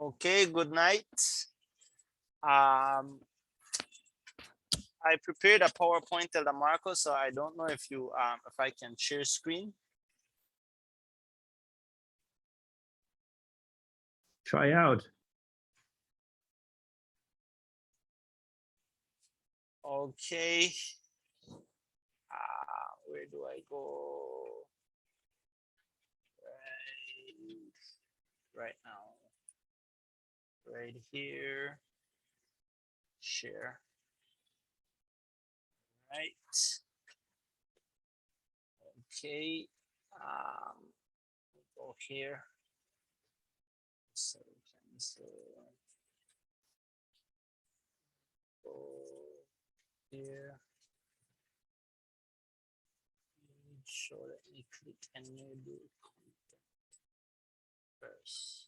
Okay, good night. I prepared a PowerPoint, Elder Marco, so I don't know if you if I can share screen. Try out. Okay. Where do I go? Right now. Right here. Share. Right. Okay. Go here. So go here. So let me click enable content first.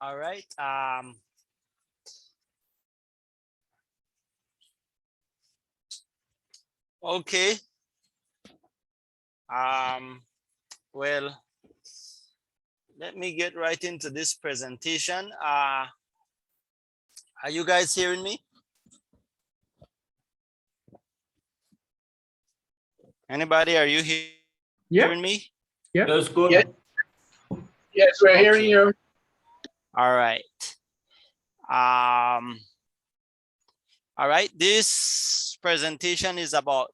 All right. Okay. Well, let me get right into this presentation. Are you guys hearing me? Anybody, are you hearing me? Yeah. That's good. Yeah. Yes, we're hearing you. All right. All right. This presentation is about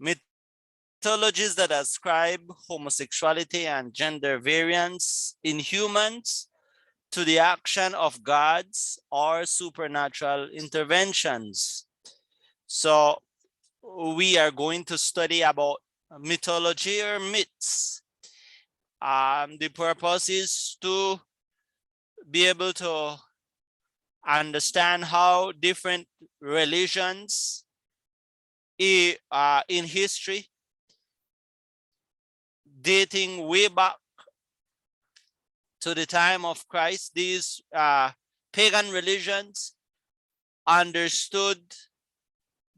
mythologies that ascribe homosexuality and gender variance in humans to the action of gods or supernatural interventions. So we are going to study about mythology or myths. The purpose is to be able to understand how different religions in history, dating way back to the time of Christ, these pagan religions understood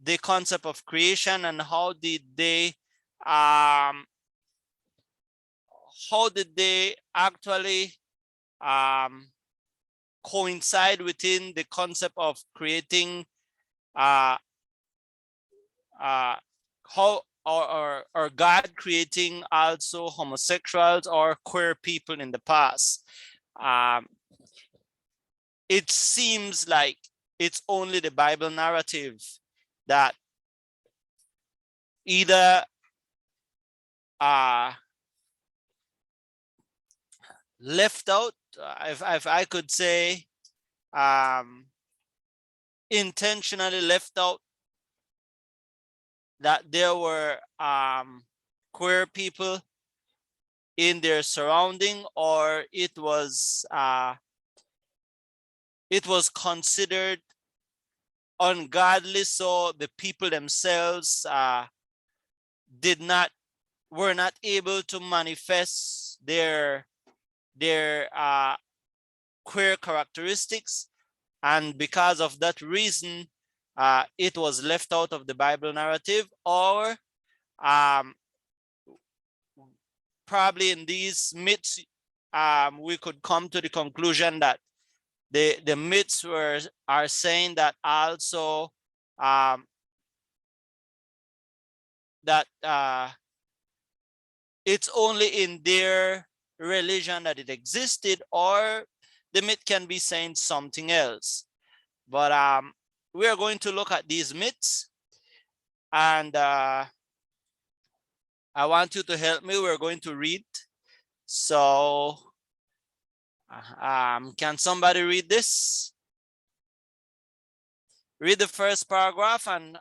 the concept of creation and how did they actually coincide within the concept of creating how or God creating also homosexuals or queer people in the past. It seems like it's only the Bible narrative that either left out, if I could say, intentionally left out that there were queer people in their surrounding, or it was considered ungodly, so the people themselves were not able to manifest their queer characteristics, and because of that reason it was left out of the Bible narrative, or probably in these myths we could come to the conclusion that the myths are saying that also that it's only in their religion that it existed, or the myth can be saying something else. But we are going to look at these myths, and I want you to help me. We're going to read. So can somebody read this? Read the first paragraph, and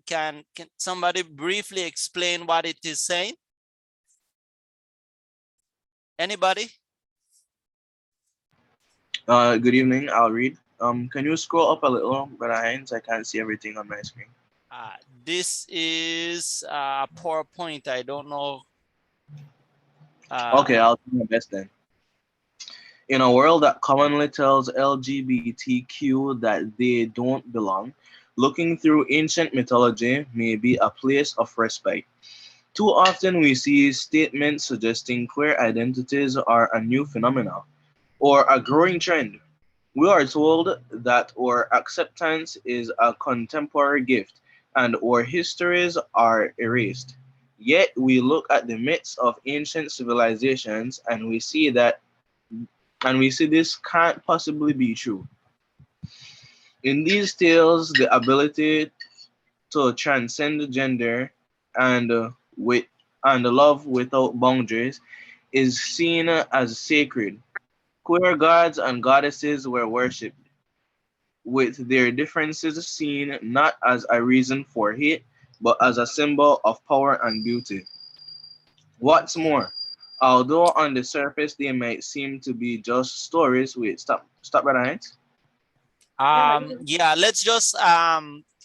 can somebody briefly explain what it is saying? Anybody? Good evening. I'll read. Can you scroll up a little, Brother Hines? I can't see everything on my screen. This is a PowerPoint. I don't know. Okay, I'll do my best then. In a world that commonly tells LGBTQ that they don't belong, looking through ancient mythology may be a place of respite. Too often we see statements suggesting queer identities are a new phenomenon or a growing trend. We are told that our acceptance is a contemporary gift and our histories are erased. Yet we look at the myths of ancient civilizations and we see this can't possibly be true. In these tales, the ability to transcend gender and with and love without boundaries is seen as sacred. Queer gods and goddesses were worshipped, with their differences seen not as a reason for hate, but as a symbol of power and beauty. What's more, although on the surface they might seem to be just stories, wait, stop right on. Yeah, let's just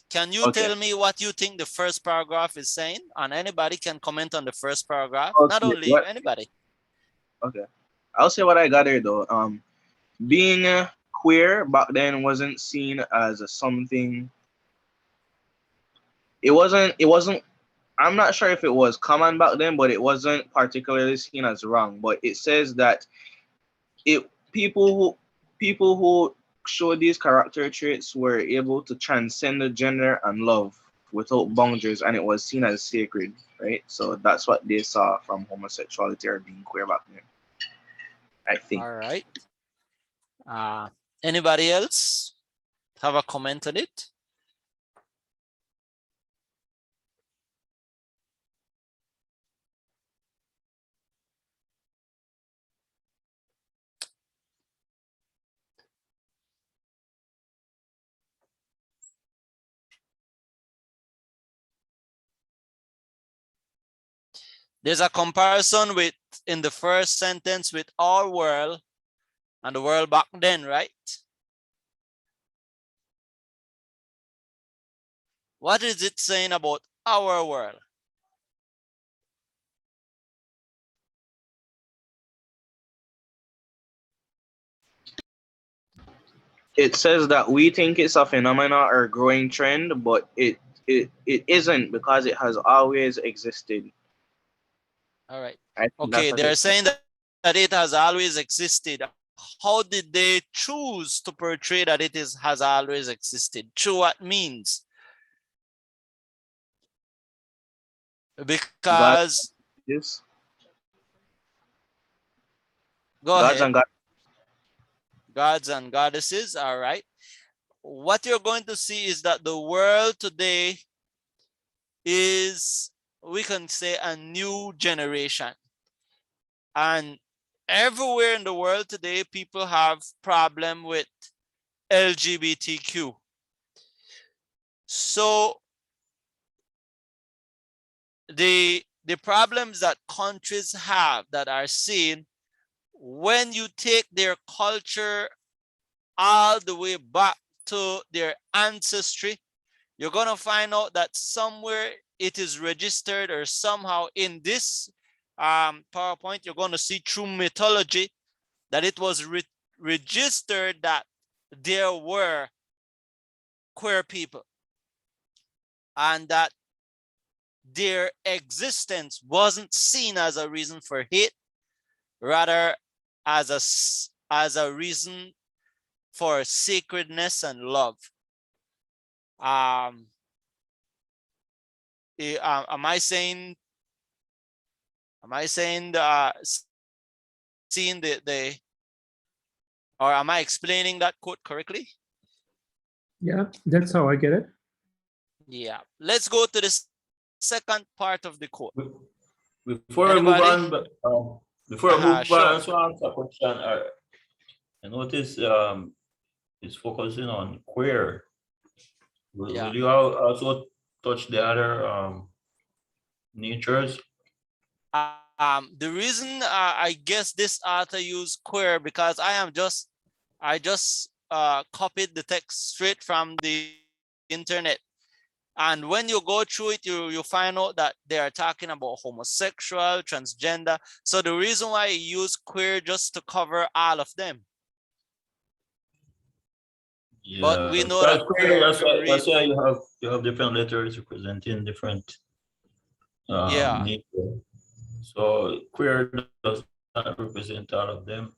can you Okay. tell me what you think the first paragraph is saying? And anybody can comment on the first paragraph. Not Okay. only you, What? anybody. Okay. I'll say what I got here though. Being queer back then wasn't seen as something. It wasn't. I'm not sure if it was common back then, but it wasn't particularly seen as wrong. But it says that it people who show these character traits were able to transcend the gender and love without boundaries, and it was seen as sacred, right? So that's what they saw from homosexuality or being queer back then, I think. All right. Anybody else have a comment on it? There's a comparison with in the first sentence with our world and the world back then, right? What is it saying about our world? It says that we think it's a phenomena or growing trend, but it isn't because it has always existed. All right. I think that's Okay, what they're it says. saying that it has always existed. How did they choose to portray that it has always existed? Through what means? God Because, is go gods ahead, and God. gods and goddesses, all right. What you're going to see is that the world today is, we can say, a new generation. And everywhere in the world today, people have problem with LGBTQ. So the problems that countries have that are seen when you take their culture all the way back to their ancestry, you're going to find out that somewhere it is registered, or somehow in this PowerPoint, you're going to see through mythology that it was registered that there were queer people and that their existence wasn't seen as a reason for hate, rather as a reason for sacredness and love. Um, am I saying seeing the or am I explaining that quote correctly? Yeah, that's how I get it. Yeah. Let's go to the second part of the quote. Before I move Anybody? on, before I move on, I Sure. just want to ask a question. I notice it's focusing on queer. Yeah. Will you also touch the other natures? The reason I guess this author used queer because I just copied the text straight from the internet. And when you go through it, you find out that they are talking about homosexual, transgender. So the reason why I use queer just to cover all of them. But Yeah, we know that's that queer. queer That's why you have different letters representing different yeah. nature. So queer does not represent all of them,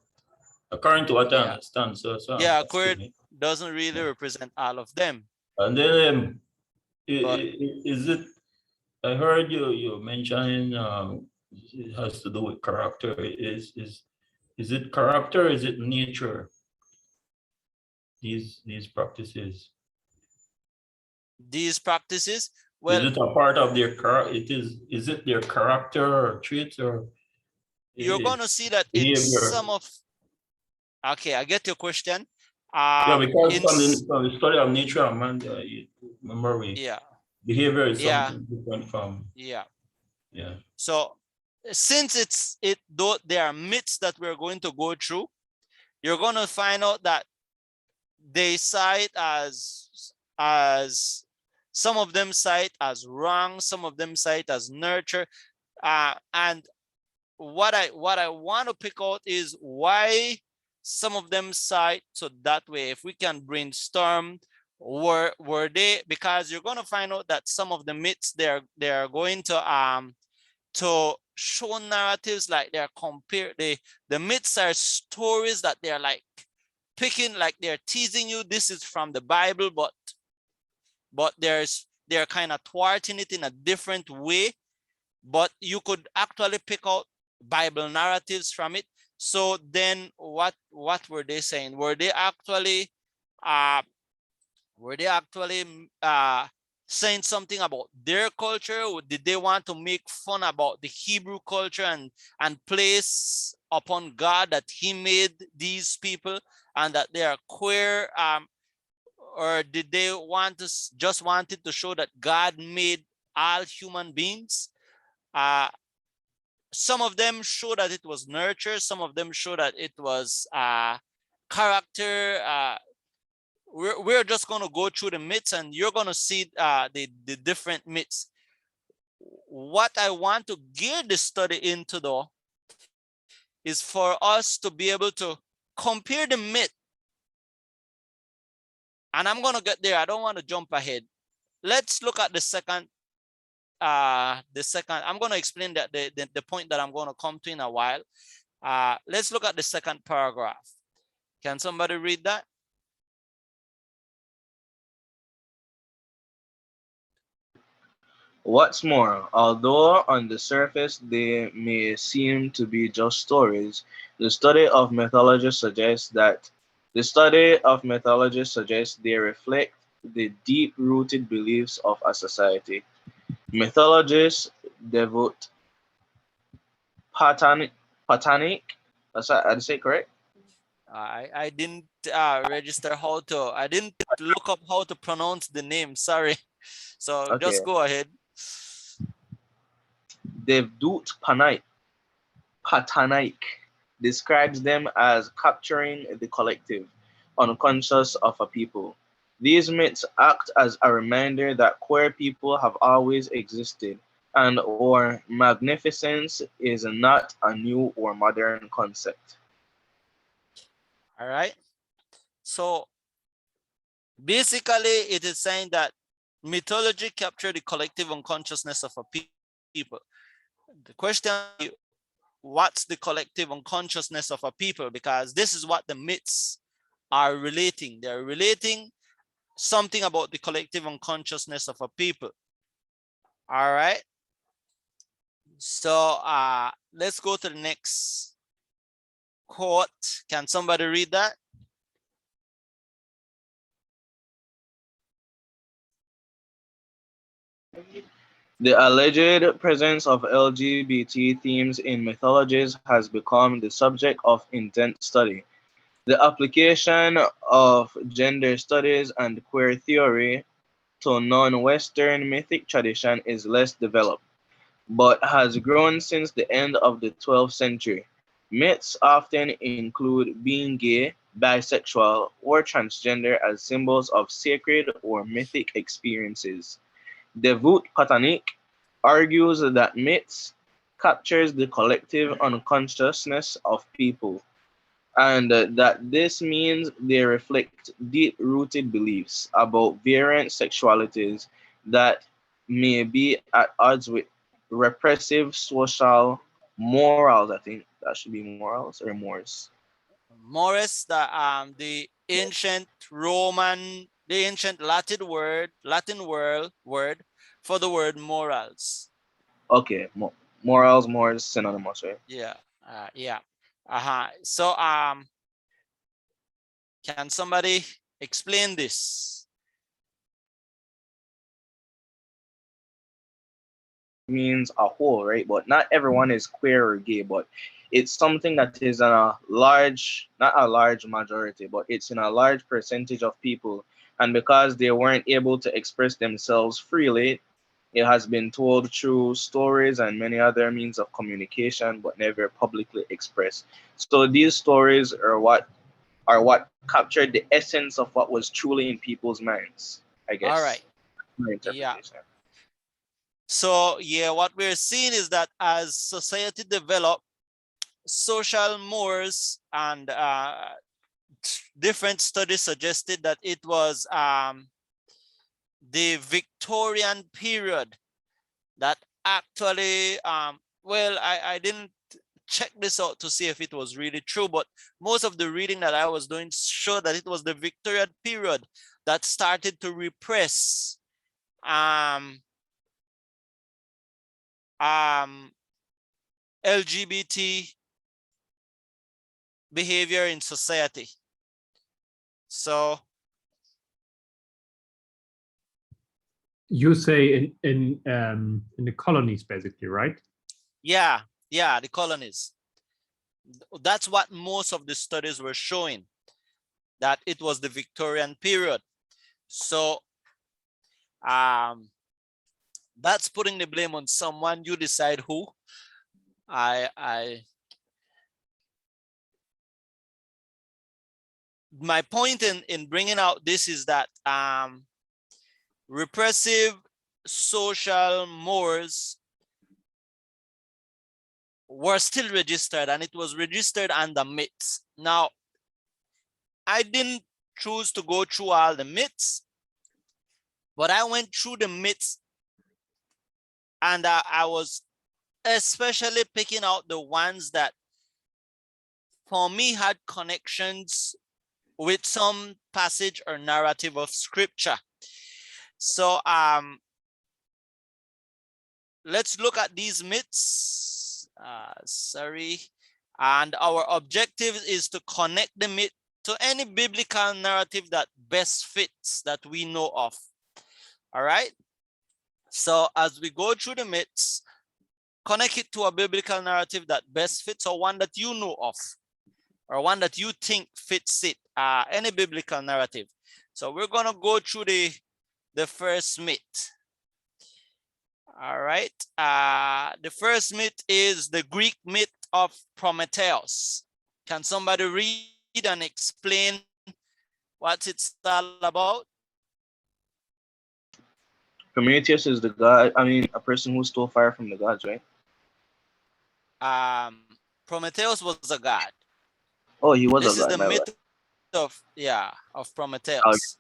according to what I Yeah. understand. So I'm Yeah, asking queer me. doesn't really represent all of them. And then But is it? I heard you mentioning it has to do with character. Is it character? Or is it nature? These practices. these practices, Is well, it a part of their character? Is it their character or traits or you're eh, gonna see that in behavior? some of, okay, I get your question. Yeah, because In from the study of nature and man, remember yeah, behavior is yeah, something different from yeah. yeah. So since though there are myths that we're going to go through, you're gonna find out that they cite as some of them cite as wrong, some of them cite as nurture, and what I want to pick out is why some of them cite so that way. If we can brainstorm, were they, because you're going to find out that some of the myths they're going to show narratives like they're compared, the myths are stories that they're like picking, like they're teasing you, this is from the Bible, but they're kind of thwarting it in a different way, but you could actually pick out Bible narratives from it. So then what were they saying? Uh were they actually saying something about their culture, or did they want to make fun about the Hebrew culture and place upon God that he made these people and that they are queer, or did they just wanted to show that God made all human beings? uh some of them show that it was nurture, some of them show that it was character. We're just going to go through the myths and you're going to see the different myths. What I want to gear this study into though is for us to be able to compare the myth, and I'm going to get there, I don't want to jump ahead. Let's look at the second. I'm going to explain that the point that I'm going to come to in a while. Let's look at the second paragraph. Can somebody read that? What's more, although on the surface they may seem to be just stories, the study of mythology suggests they reflect the deep-rooted beliefs of a society. Mythologists devote patanic, patanic, I'd say correct? I didn't register I didn't look up how to pronounce the name. Sorry. So Okay. just go ahead. Devdut Patanaik describes them as capturing the collective unconscious of a people. These myths act as a reminder that queer people have always existed, and or magnificence is not a new or modern concept. All right. So basically, it is saying that mythology captured the collective unconsciousness of a people. The question is, what's the collective unconsciousness of a people? Because this is what the myths are relating. They're relating something about the collective unconsciousness of a people. All right. So let's go to the next quote. Can somebody read that? The alleged presence of LGBT themes in mythologies has become the subject of intense study. The application of gender studies and queer theory to non-Western mythic tradition is less developed, but has grown since the end of the 12th century. Myths often include being gay, bisexual, or transgender as symbols of sacred or mythic experiences. Devout Katanik argues that myths captures the collective unconsciousness of people, and that this means they reflect deep-rooted beliefs about variant sexualities that may be at odds with repressive social morals. I think that should be morals or mores. Mores, the ancient the ancient Latin word for the word morals. Okay, morals, mores, synonymous, right? Yeah, yeah. So can somebody explain this? Means a whole, right? But not everyone is queer or gay, but it's something that is in a large, not a large majority, but it's in a large percentage of people. And because they weren't able to express themselves freely, it has been told through stories and many other means of communication, but never publicly expressed. So these stories are what captured the essence of what was truly in people's minds, I All guess. right. My Yeah. interpretation. So yeah, what we're seeing is that as society developed, social mores and different studies suggested that it was the Victorian period that actually, well, I didn't check this out to see if it was really true, but most of the reading that I was doing showed that it was the Victorian period that started to repress um, um, LGBT behavior in society. So You say in the colonies, basically, right? yeah, the colonies. That's what most of the studies were showing, that it was the Victorian period. So that's putting the blame on someone. You decide who. I my point in bringing out this is that repressive social mores were still registered, and it was registered under myths. Now, I didn't choose to go through all the myths, but I went through the myths, and I was especially picking out the ones that for me had connections with some passage or narrative of scripture. So let's look at these myths. Sorry. And our objective is to connect the myth to any biblical narrative that best fits that we know of. All right. So as we go through the myths, connect it to a biblical narrative that best fits, or one that you know of, or one that you think fits it, any biblical narrative. So we're gonna go through the first myth. All right. The first myth is the Greek myth of Prometheus. Can somebody read and explain what it's all about? Prometheus is the god, I mean, a person who stole fire from the gods, right? Prometheus was a god. Oh, he was This a is the god, my bad. myth of Uh, Prometheus.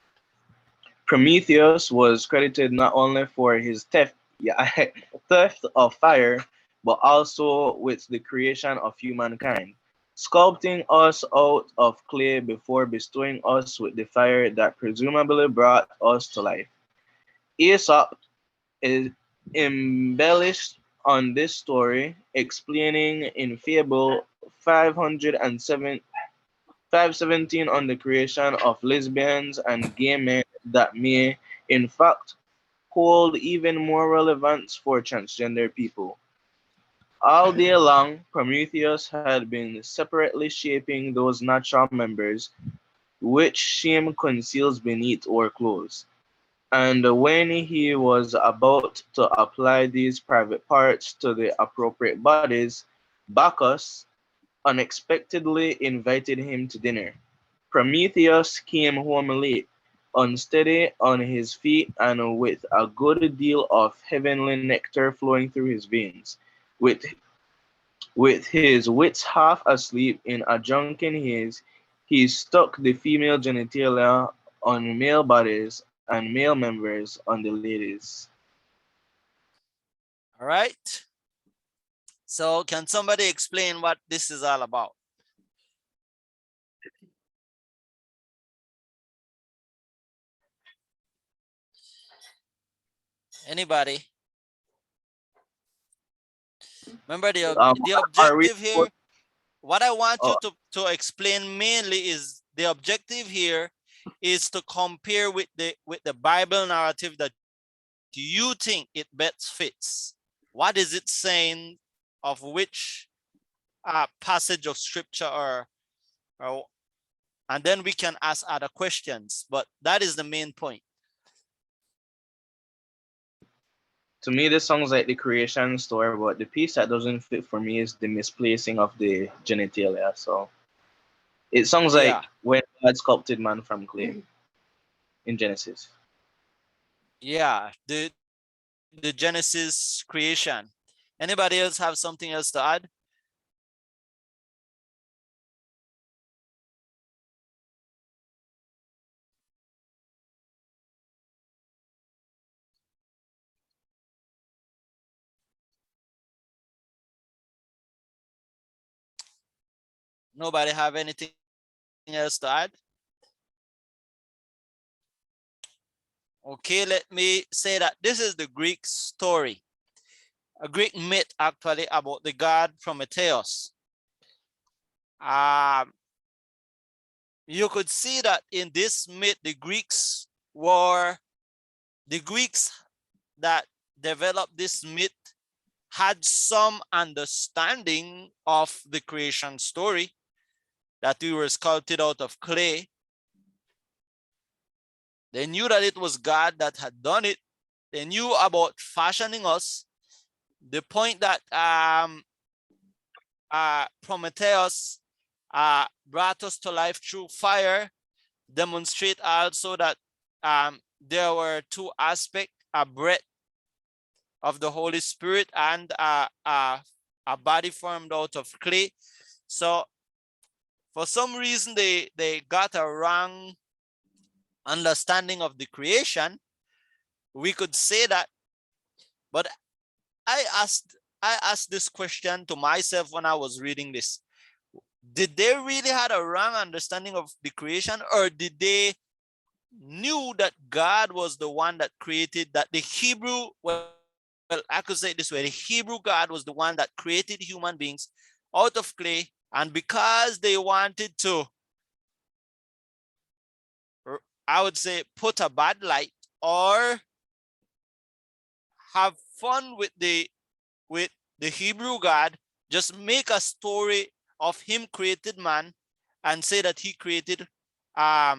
Prometheus was credited not only for his theft, yeah, theft of fire, but also with the creation of humankind, sculpting us out of clay before bestowing us with the fire that presumably brought us to life. Aesop is embellished on this story, explaining in Fable 517 on the creation of lesbians and gay men that may, in fact, hold even more relevance for transgender people. All day long, Prometheus had been separately shaping those natural members which shame conceals beneath our clothes. And when he was about to apply these private parts to the appropriate bodies, Bacchus unexpectedly invited him to dinner. Prometheus came home late, unsteady on his feet, and with a good deal of heavenly nectar flowing through his veins. With his wits half asleep in a drunken haze, he stuck the female genitalia on male bodies and male members on the ladies. All right. So can somebody explain what this is all about? Anybody? Remember the Are we? objective here, what I want you Uh, to explain mainly is the objective here is to compare with the Bible narrative that you think it best fits. What is it saying of which passage of scripture or and then we can ask other questions, but that is the main point. to me, this sounds like the creation story, but the piece that doesn't fit for me is the misplacing of the genitalia. So it sounds Yeah, like when God sculpted man from clay in Genesis. yeah, the Genesis creation. Anybody else have something else to add? Nobody have anything else to add? Okay, let me say that this is the Greek story, a Greek myth actually about the god Prometheus. Um, you could see that in this myth, the Greeks that developed this myth had some understanding of the creation story, that we were sculpted out of clay. They knew that it was God that had done it. They knew about fashioning us. The point that Prometheus brought us to life through fire demonstrate also that there were two aspects: a breath of the Holy Spirit and a body formed out of clay. So for some reason they got a wrong understanding of the creation. We could say that, but I asked this question to myself when I was reading this. Did they really had a wrong understanding of the creation, or did they knew that God was the one that created, that the Hebrew, well, I could say it this way, the Hebrew God was the one that created human beings out of clay, and because they wanted to, I would say, put a bad light or have fun with the Hebrew God, just make a story of him created man and say that he created I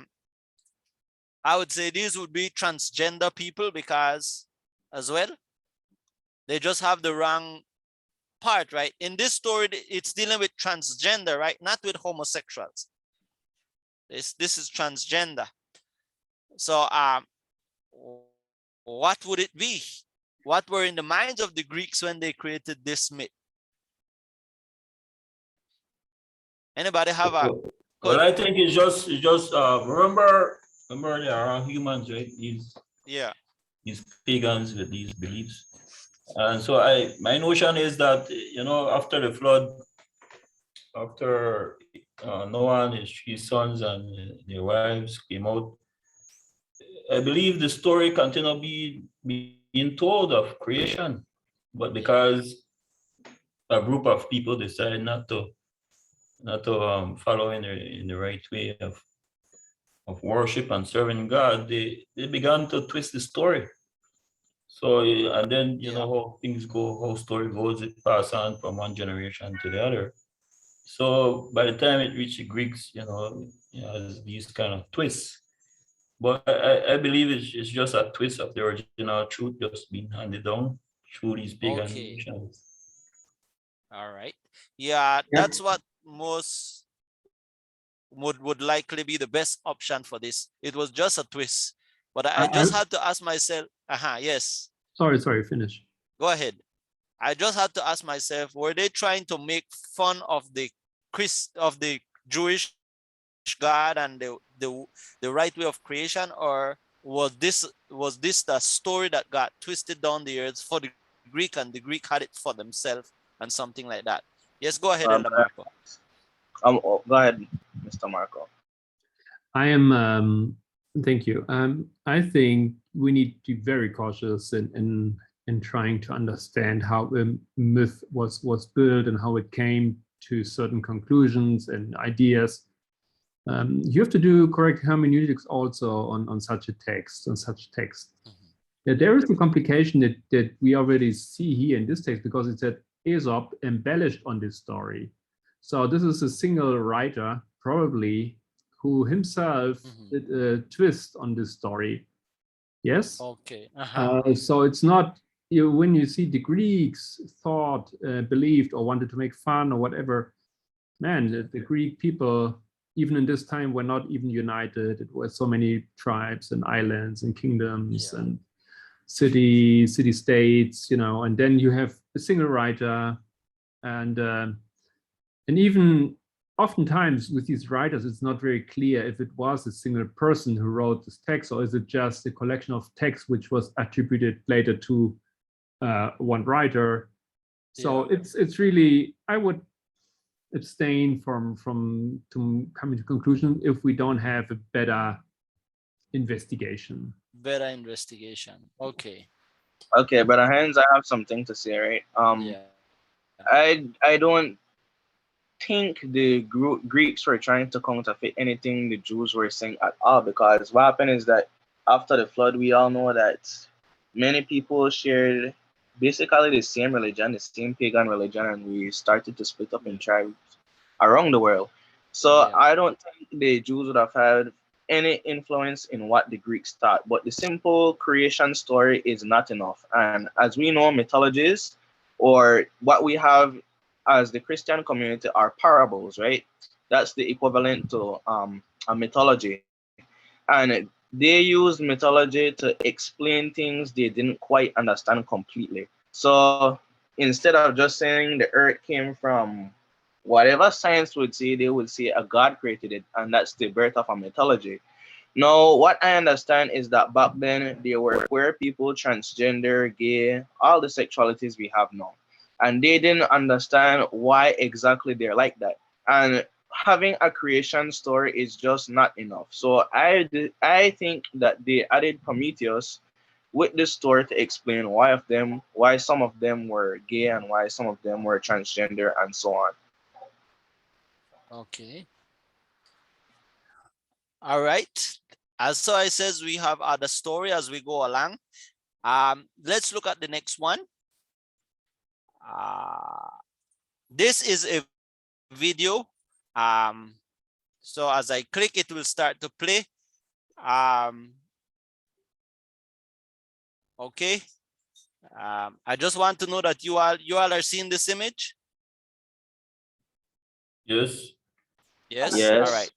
would say these would be transgender people, because as well they just have the wrong part, right? In this story it's dealing with transgender, right? Not with homosexuals. This is transgender. So what would it be? What were in the minds of the Greeks when they created this myth? Anybody have a Well, good? I think it's just remember there are humans, right? Yeah. These pagans with these beliefs. And so my notion is that, after the flood, after Noah and his sons and their wives came out, I believe the story continue being told of creation, but because a group of people decided not to follow in the right way of worship and serving God, they began to twist the story. So and then you Yeah. know how things go, how story goes, it pass on from one generation to the other. So by the time it reached the Greeks, it has these kind of twists. But I believe it's just a twist of the original truth just being handed down through these pagan Okay. nations. All right. Yeah, Yeah. that's what most would likely be the best option for this. It was just a twist, but I just had to ask myself, yes. Sorry, finish. Go ahead. I just had to ask myself, were they trying to make fun of the Jewish God and the right way of creation, or was this the story that got twisted down the earth for the Greek, and the Greek had it for themselves and something like that? Yes, go ahead, Elder Marco. Go ahead, Mr. Marco. I am. Thank you. I think we need to be very cautious in trying to understand how a myth was built and how it came to certain conclusions and ideas. You have to do correct hermeneutics also on such a text, Yeah, there is a complication that we already see here in this text, because it said Aesop embellished on this story. So this is a single writer, probably, who himself did a twist on this story. Yes? Okay. So it's not, when you see the Greeks thought, believed, or wanted to make fun or whatever, man, the Greek people, even in this time, were not even united. It was so many tribes and islands and kingdoms and city-states, and then you have a single writer, and even oftentimes with these writers, it's not very clear if it was a single person who wrote this text, or is it just a collection of text which was attributed later to one writer. So it's really, I would abstain from coming to conclusion if we don't have a better investigation. Okay. Okay, Brother Hans, I have something to say, right? I don't think the Greeks were trying to counterfeit anything the Jews were saying at all, because what happened is that after the flood, we all know that many people shared basically the same religion, the same pagan religion, and we started to split up in tribes around the world. So I don't think the Jews would have had any influence in what the Greeks thought, but the simple creation story is not enough. And as we know, mythologies, or what we have as the Christian community, are parables, right? That's the equivalent to a mythology. And they use mythology to explain things they didn't quite understand completely. So instead of just saying the earth came from whatever science would say, they would say a God created it, and that's the birth of a mythology. Now, what I understand is that back then there were queer people, transgender, gay, all the sexualities we have now. And they didn't understand why exactly they're like that. And having a creation story is just not enough. So I think that they added Prometheus with this story to explain why some of them were gay and why some of them were transgender and so on. Okay. All right. As so I says, we have other story as we go along. Let's look at the next one. This is a video. So as I click, it will start to play. Okay. I just want to know that you all are seeing this image. Yes. Yes. Yes. All right.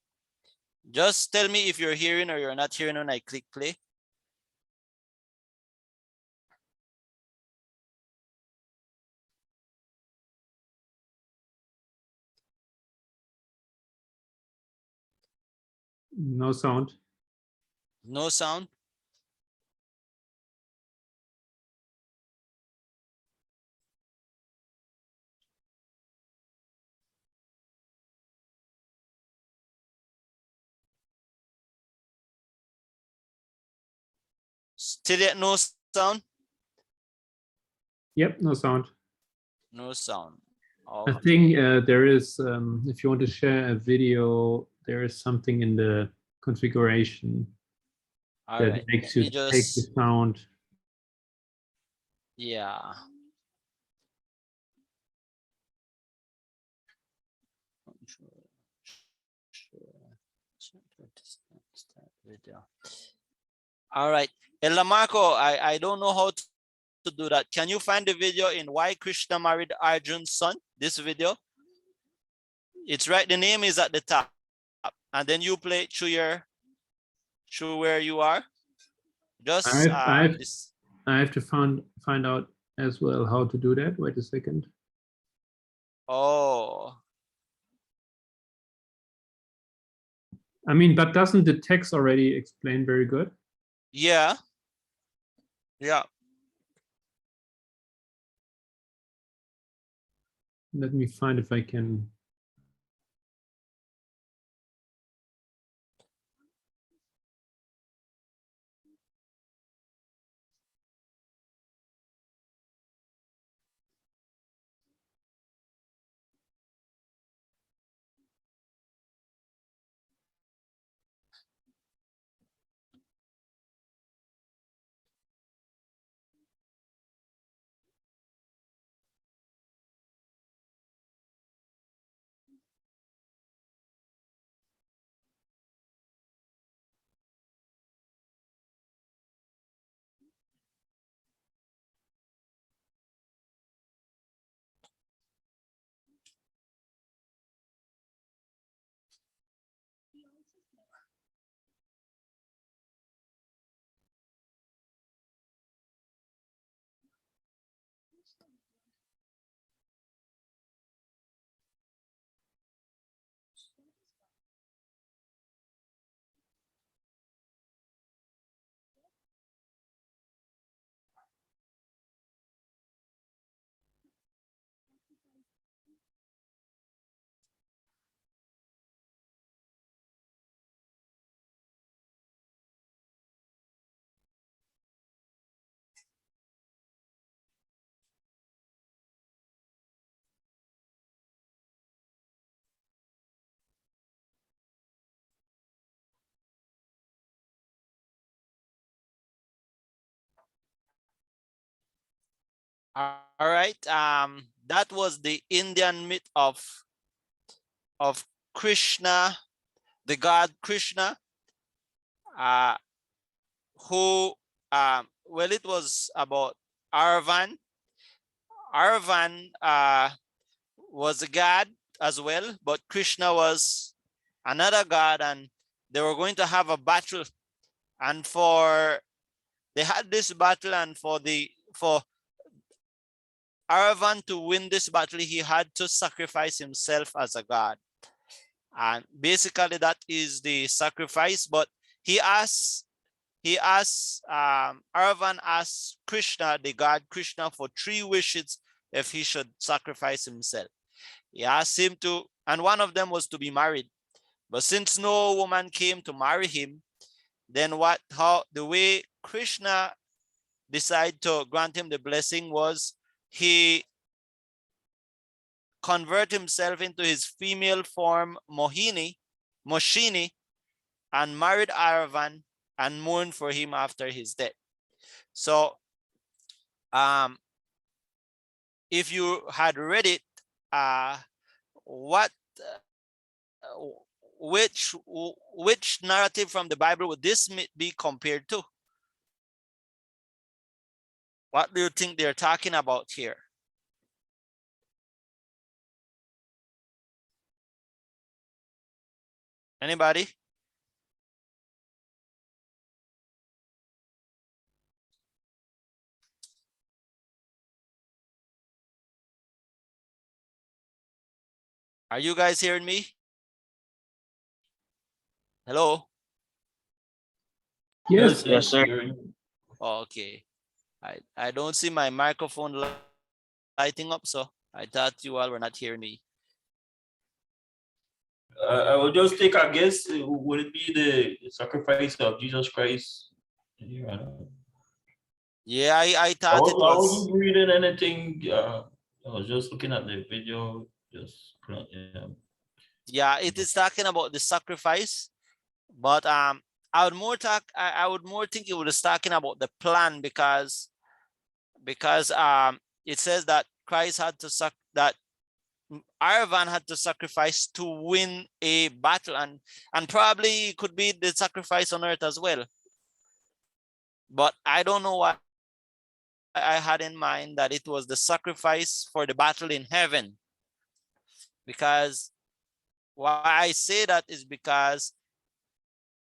Just tell me if you're hearing or you're not hearing when I click play. No sound. No sound. Still yet no sound? Yep, no sound. No sound. I think there is, if you want to share a video, there is something in the configuration that makes you take the sound. Yeah. All right. Elder Marco, I don't know how to do that. Can you find the video in Why Krishna Married Arjun's Son? This video. It's right. The name is at the top. and then you play it through where you are. Just this. I have to find out as well how to do that. Wait a second. Oh, I mean, but doesn't the text already explain very good? yeah, yeah. Let me find if I can. All right. That was the Indian myth of Krishna, the god Krishna, uh, who well, it was about Arvan. Arvan was a god as well, but Krishna was another god, and they were going to have a battle. And they had this battle, and for Aravan to win this battle, he had to sacrifice himself as a god. And basically that is the sacrifice. But Aravan asked Krishna, the god Krishna, for 3 wishes if he should sacrifice himself. He asked him to, and one of them was to be married. But since no woman came to marry him, then the way Krishna decided to grant him the blessing was he convert himself into his female form Moshini, and married Aravan and mourned for him after his death. So if you had read it, what which narrative from the Bible would this myth be compared to? What do you think they're talking about here? Anybody? Are you guys hearing me? Hello? Yes. Yes, sir. Okay. I don't see my microphone lighting up, so I thought you all were not hearing me. I will just take a guess. Would it be the sacrifice of Jesus Christ? Yeah, I thought it I was. wasn't reading anything. I was just looking at the video. Yeah, it is talking about the sacrifice, but I would more think it was talking about the plan, because it says that Christ had to that Aravan had to sacrifice to win a battle, and probably it could be the sacrifice on earth as well. But I don't know why I had in mind that it was the sacrifice for the battle in heaven, because Why I say that is because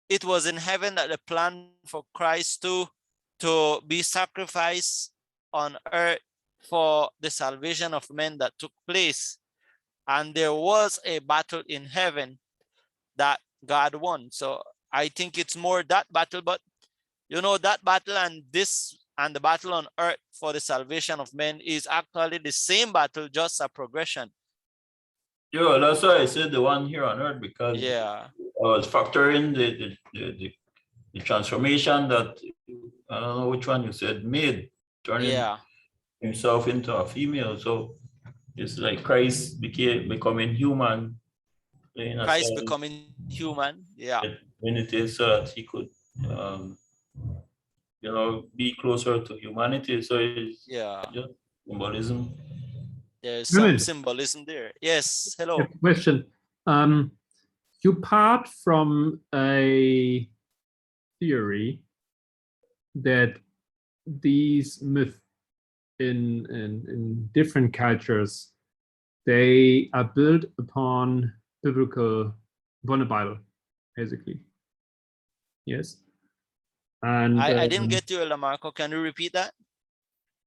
it was in heaven that the plan for Christ to be sacrificed on earth for the salvation of men that took place. And there was a battle in heaven that God won. So I think it's more that battle, but you know, that battle and this and the battle on earth for the salvation of men is actually the same battle, just a progression. Yeah, that's why I said the one here on earth, because Yeah. I was factoring the transformation that, I don't know which one you said, made, turning Yeah. himself into a female. So it's like Christ becoming human, playing a Christ song becoming human. Yeah. when it is, so that he could, um, be closer to humanity. So it's Yeah. just symbolism. There's some Raymond, symbolism there. Yes. I have Hello. a question. You part from a theory that these myths in different cultures, they are built upon upon the Bible, basically. Yes. And I didn't get you, Lamarco. Can you repeat that?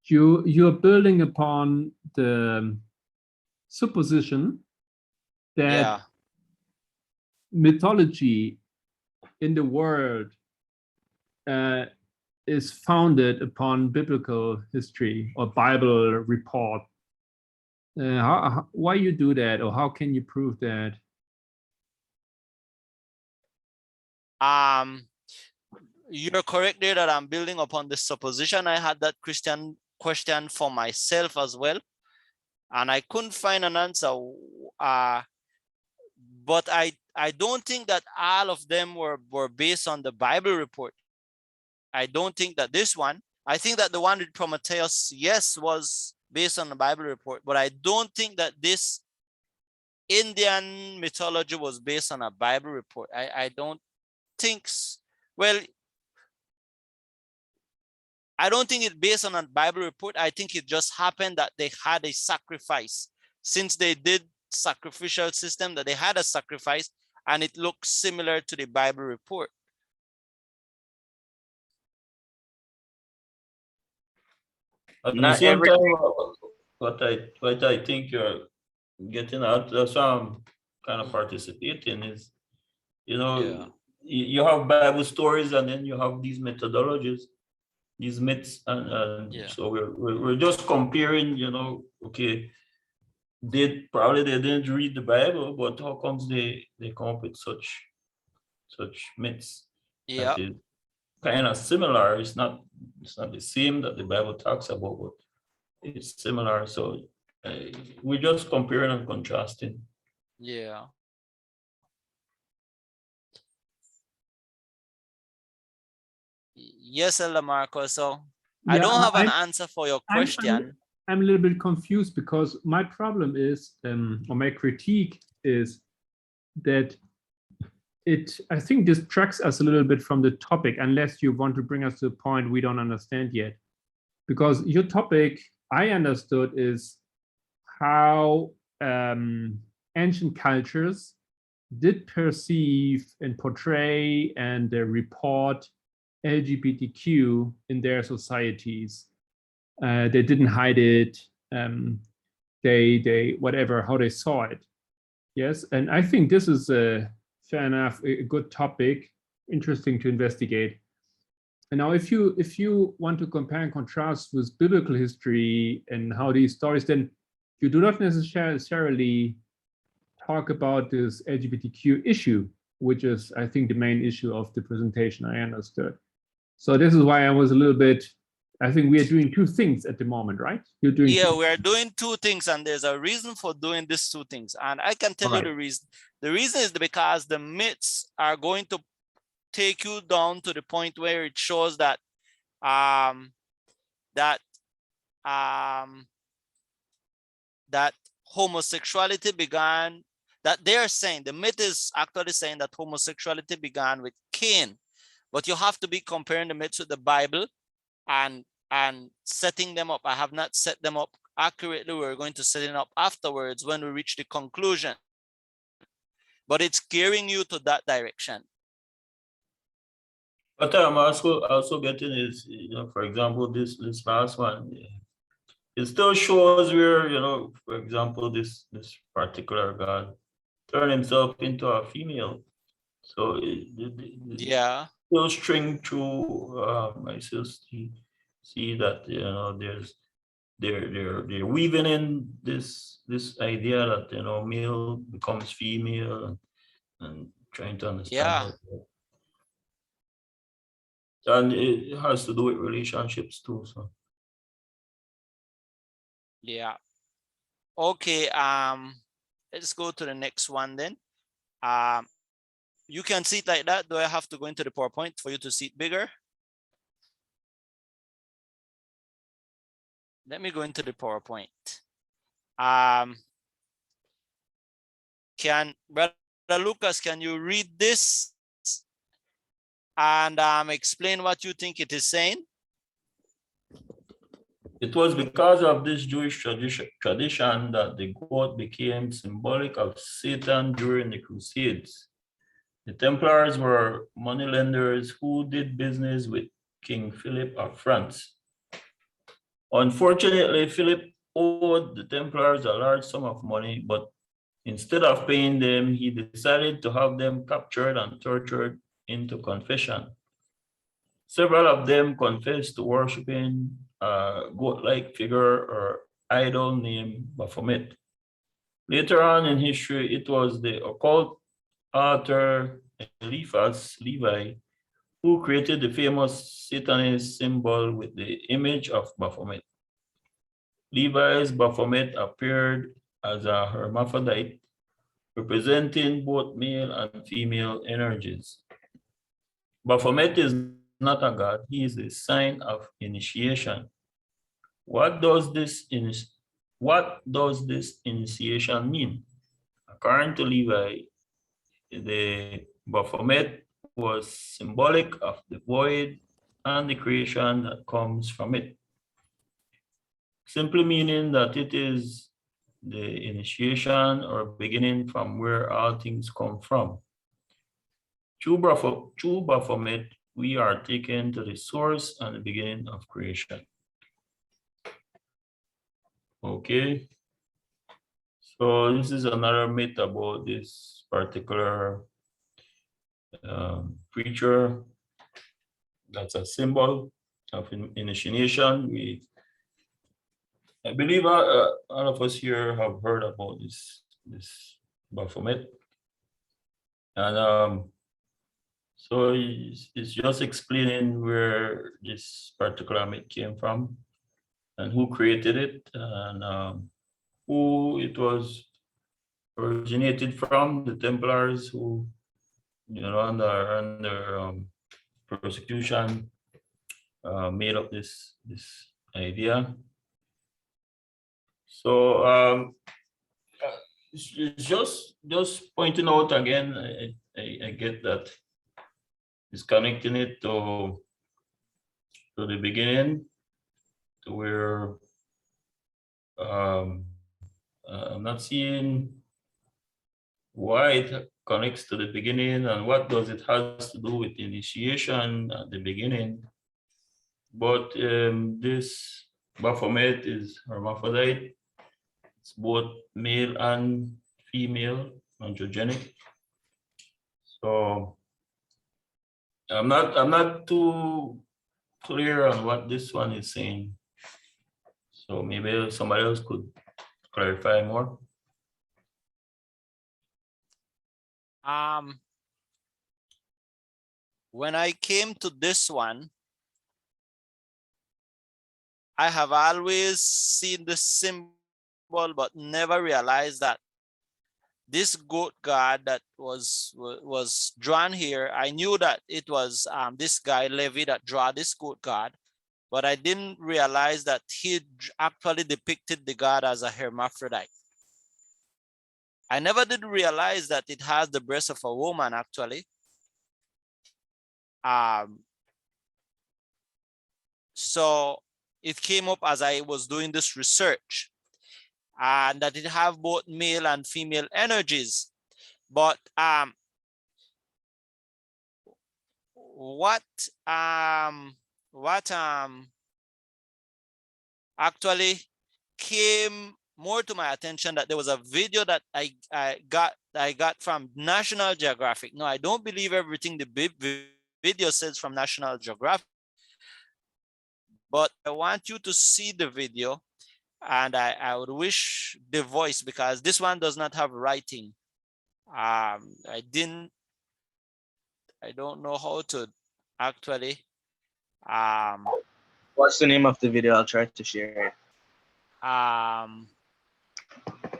you're building upon the supposition that Yeah. mythology in the world is founded upon biblical history or Bible report. Why you do that, or how can you prove that? You're correct there that I'm building upon the supposition. I had that Christian question for myself as well, and I couldn't find an answer. But I don't think that all of them were based on the Bible report. I don't think that this one. I think that the one with Prometheus, yes, was based on the Bible report, but I don't think that this Indian mythology was based on a Bible report. I don't think. Well, I don't think it's based on a Bible report. I think it just happened that they had a sacrifice. Since they did sacrificial system, that they had a sacrifice and it looks similar to the Bible report. At the Not same every time, what I think you're getting at, that's why I'm kind of participating, is, Yeah. you have Bible stories, and then you have these methodologies, these myths, and Yeah. so we're just comparing, okay, they didn't read the Bible, but how comes they come up with such myths Yeah. that is kind of similar? It's not the same that the Bible talks about, but it's similar. So we're just comparing and contrasting. Yeah. Yes, Elder Marco. So I Yeah, don't have an answer for your I'm question. I'm a little bit confused because my problem is, or my critique is that I think distracts us a little bit from the topic, unless you want to bring us to a point we don't understand yet. Because your topic, I understood, is how ancient cultures did perceive and portray and report LGBTQ in their societies. They didn't hide it. They whatever, how they saw it. Yes, and I think this is a fair enough, a good topic, interesting to investigate. And now, if you want to compare and contrast with biblical history and how these stories, then you do not necessarily talk about this LGBTQ issue, which is, I think, the main issue of the presentation, I understood. So this is why I was a little bit, I think we are doing two things at the moment, right? You're doing Yeah, we are doing two things, and there's a reason for doing these two things. And I can tell you the reason. The reason is because the myths are going to take you down to the point where it shows that that that homosexuality began, that they're saying, the myth is actually saying that homosexuality began with Cain, but you have to be comparing the myths with the Bible and setting them up. I have not set them up accurately. We're going to set it up afterwards when we reach the conclusion. but it's carrying you to that direction. What I'm also getting is, for example, this last one, it still shows where, for example, this particular God turned himself into a female. So Yeah. still string through. I still see that they're weaving in this idea that male becomes female and trying to understand Yeah. that. And it has to do with relationships too. So Yeah. Okay. Let's go to the next one then. You can see it like that. Do I have to go into the PowerPoint for you to see it bigger? Let me go into the PowerPoint. Brother Lucas, can you read this and explain what you think it is saying? it was because of this Jewish tradition that the goat became symbolic of Satan during the Crusades. The Templars were moneylenders who did business with King Philip of France. Unfortunately, Philip owed the Templars a large sum of money, but instead of paying them, he decided to have them captured and tortured into confession. Several of them confessed to worshiping a goat-like figure or idol named Baphomet. Later on in history, it was the occult author Eliphaz Levi who created the famous Satanist symbol with the image of Baphomet. Levi's Baphomet appeared as a hermaphrodite, representing both male and female energies. Baphomet is not a god, he is a sign of initiation. What does this initiation mean? According to Levi, the Baphomet was symbolic of the void and the creation that comes from it, simply meaning that it is the initiation or beginning from where all things come from. Through Baphomet, we are taken to the source and the beginning of creation. Okay, so this is another myth about this particular creature. That's a symbol of initiation. I believe all of us here have heard about this Baphomet, and so it's just explaining where this particular myth came from and who created it and who it was originated from, the Templars who, under persecution, made up this idea. So it's just pointing out again. I get that it's connecting it to the beginning, to where I'm not seeing why it connects to the beginning and what does it has to do with initiation at the beginning. But this Baphomet is hermaphrodite. It's both male and female, androgenic. So I'm not too clear on what this one is saying. So maybe somebody else could clarify more. When I came to this one, I have always seen the symbol, but never realized that this goat god that was drawn here, I knew that it was this guy Levi that drew this goat god, but I didn't realize that he actually depicted the god as a hermaphrodite. I never did realize that it has the breast of a woman actually. So it came up as I was doing this research, and that it have both male and female energies. But what actually came more to my attention, that there was a video that I got from National Geographic. No, I don't believe everything the video says from National Geographic, but I want you to see the video, and I would wish the voice, because this one does not have writing. I don't know how to actually What's the name of the video? I'll try to share it.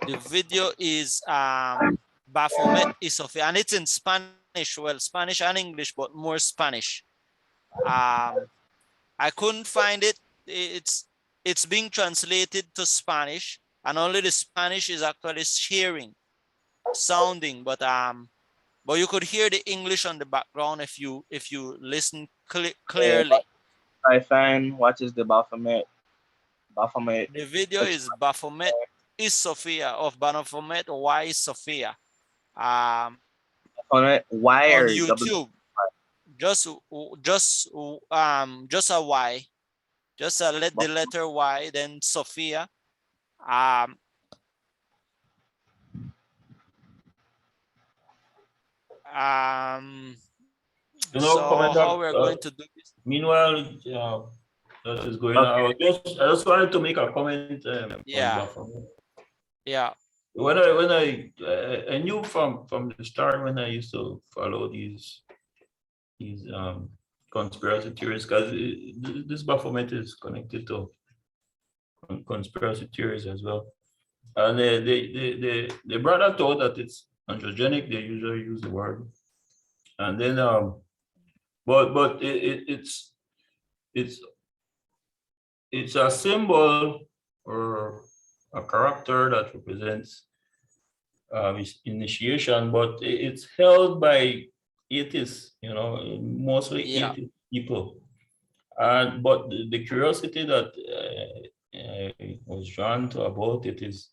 The video is Baphomet is Sophia, and it's in Spanish. Well, Spanish and English, but more Spanish. I couldn't find it. It's being translated to Spanish, and only the Spanish is actually sounding, but you could hear the English on the background if you listen clearly. I find what is the Baphomet. Baphomet. The video is Baphomet is Sophia, of Baphomet Y Sophia. Baphomet Y on or YouTube. Just a Y. Just let the letter Y, then Sophia. You know, so how we're going to do this? Meanwhile, that is going on. I just wanted to make a comment. Yeah. Yeah. When I knew from the start, when I used to follow these conspiracy theories, because this Baphomet is connected to conspiracy theories as well, and they brought out that it's androgenic. They usually use the word, and then but it's a symbol or a character that represents initiation, but it's held by atheists, you know, mostly atheist people. And but the curiosity that I was drawn to about it is,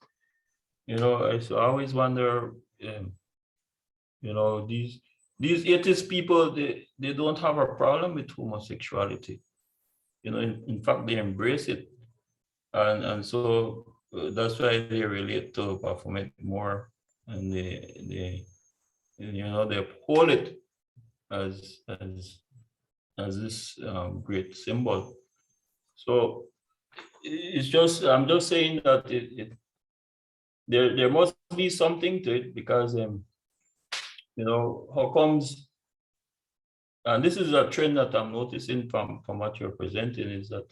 you know, I always wonder, you know, these atheist people, they don't have a problem with homosexuality. You know, in fact, they embrace it, and so that's why they relate to Baphomet more, and they you know, they uphold it as this great symbol. So it's just, I'm just saying that there must be something to it, because you know, how comes, and this is a trend that I'm noticing from what you're presenting, is that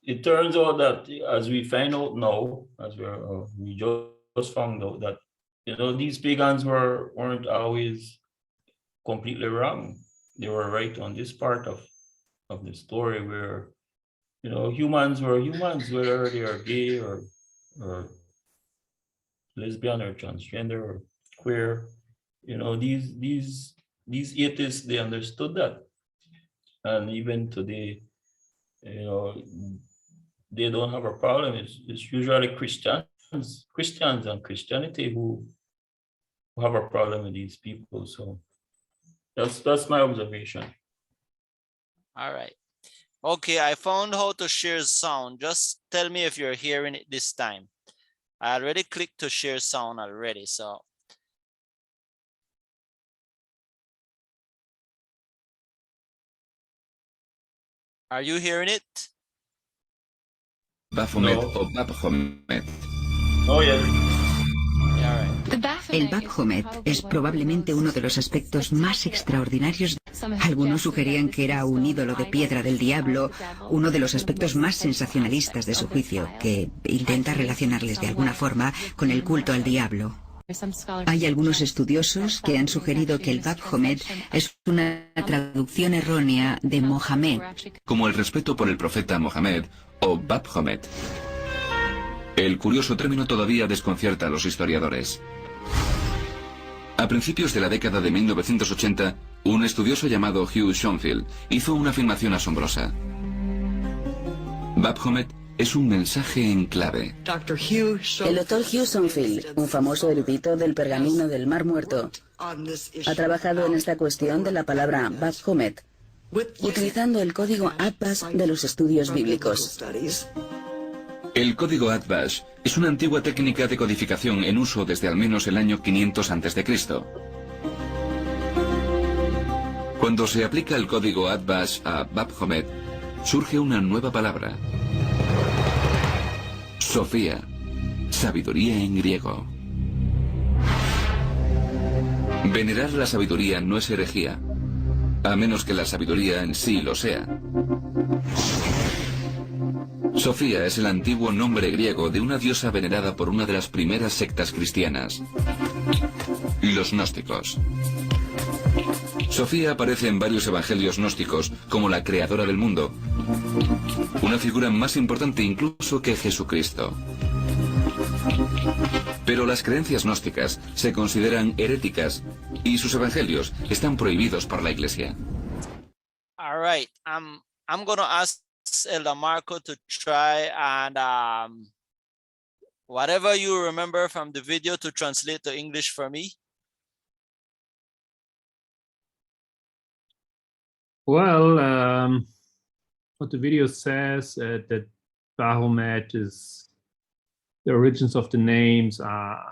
it turns out that, as we find out now, as we just found out, that, you know, these pagans weren't always completely wrong. They were right on this part of the story, where, you know, humans were humans, whether they are gay or lesbian or transgender or queer. You know, these atheists, they understood that, and even today, you know, they don't have a problem. It's usually Christians and Christianity who have a problem with these people. So that's my observation. All right. Okay, I found how to share sound. Just tell me if you're hearing it this time. I already clicked to share sound already, so. Are you hearing it? Baphomet No. o Baphomet. Oh, yes. El Baphomet es probablemente uno de los aspectos más extraordinarios. Algunos sugerían que era un ídolo de piedra del diablo, uno de los aspectos más sensacionalistas de su juicio, que intenta relacionarles de alguna forma con el culto al diablo. Hay algunos estudiosos que han sugerido que el Baphomet es una traducción errónea de Mohamed, Como el respeto por el profeta Mohammed o Baphomet. El curioso término todavía desconcierta a los historiadores. A principios de la década de 1980, un estudioso llamado Hugh Schonfield hizo una afirmación asombrosa. Baphomet es un mensaje en clave. El doctor Hugh Sonfield, un famoso erudito del pergamino del Mar Muerto, ha trabajado en esta cuestión de la palabra Baphomet, utilizando el código Atbash de los estudios bíblicos. El código Atbash es una antigua técnica de codificación en uso desde al menos el año 500 a.C. Cuando se aplica el código Atbash a Baphomet, surge una nueva palabra. Sofía, sabiduría en griego. Venerar la sabiduría no es herejía, a menos que la sabiduría en sí lo sea. Sofía es el antiguo nombre griego de una diosa venerada por una de las primeras sectas cristianas, los gnósticos. Sofía aparece en varios evangelios gnósticos como la creadora del mundo, una figura más importante incluso que Jesucristo. Pero las creencias gnósticas se consideran heréticas y sus evangelios están prohibidos por la Iglesia. All right, I'm gonna ask Elder Marco to try and whatever you remember from the video to translate to English for me. Well, what the video says that Baphomet is, the origins of the names are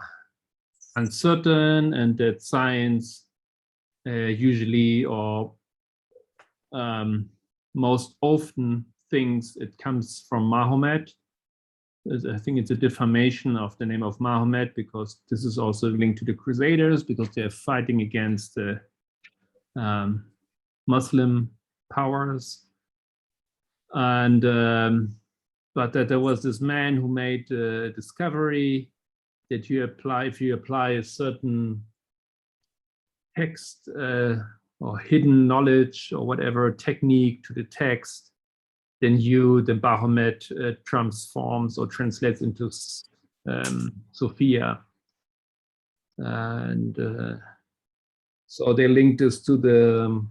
uncertain, and that science usually or most often thinks it comes from Mahomet. I think it's a defamation of the name of Mahomet, because this is also linked to the Crusaders, because they're fighting against the Muslim powers. And but that there was this man who made a discovery that if you apply a certain text or hidden knowledge or whatever technique to the text, then the Baphomet transforms or translates into Sophia. And so they linked this to the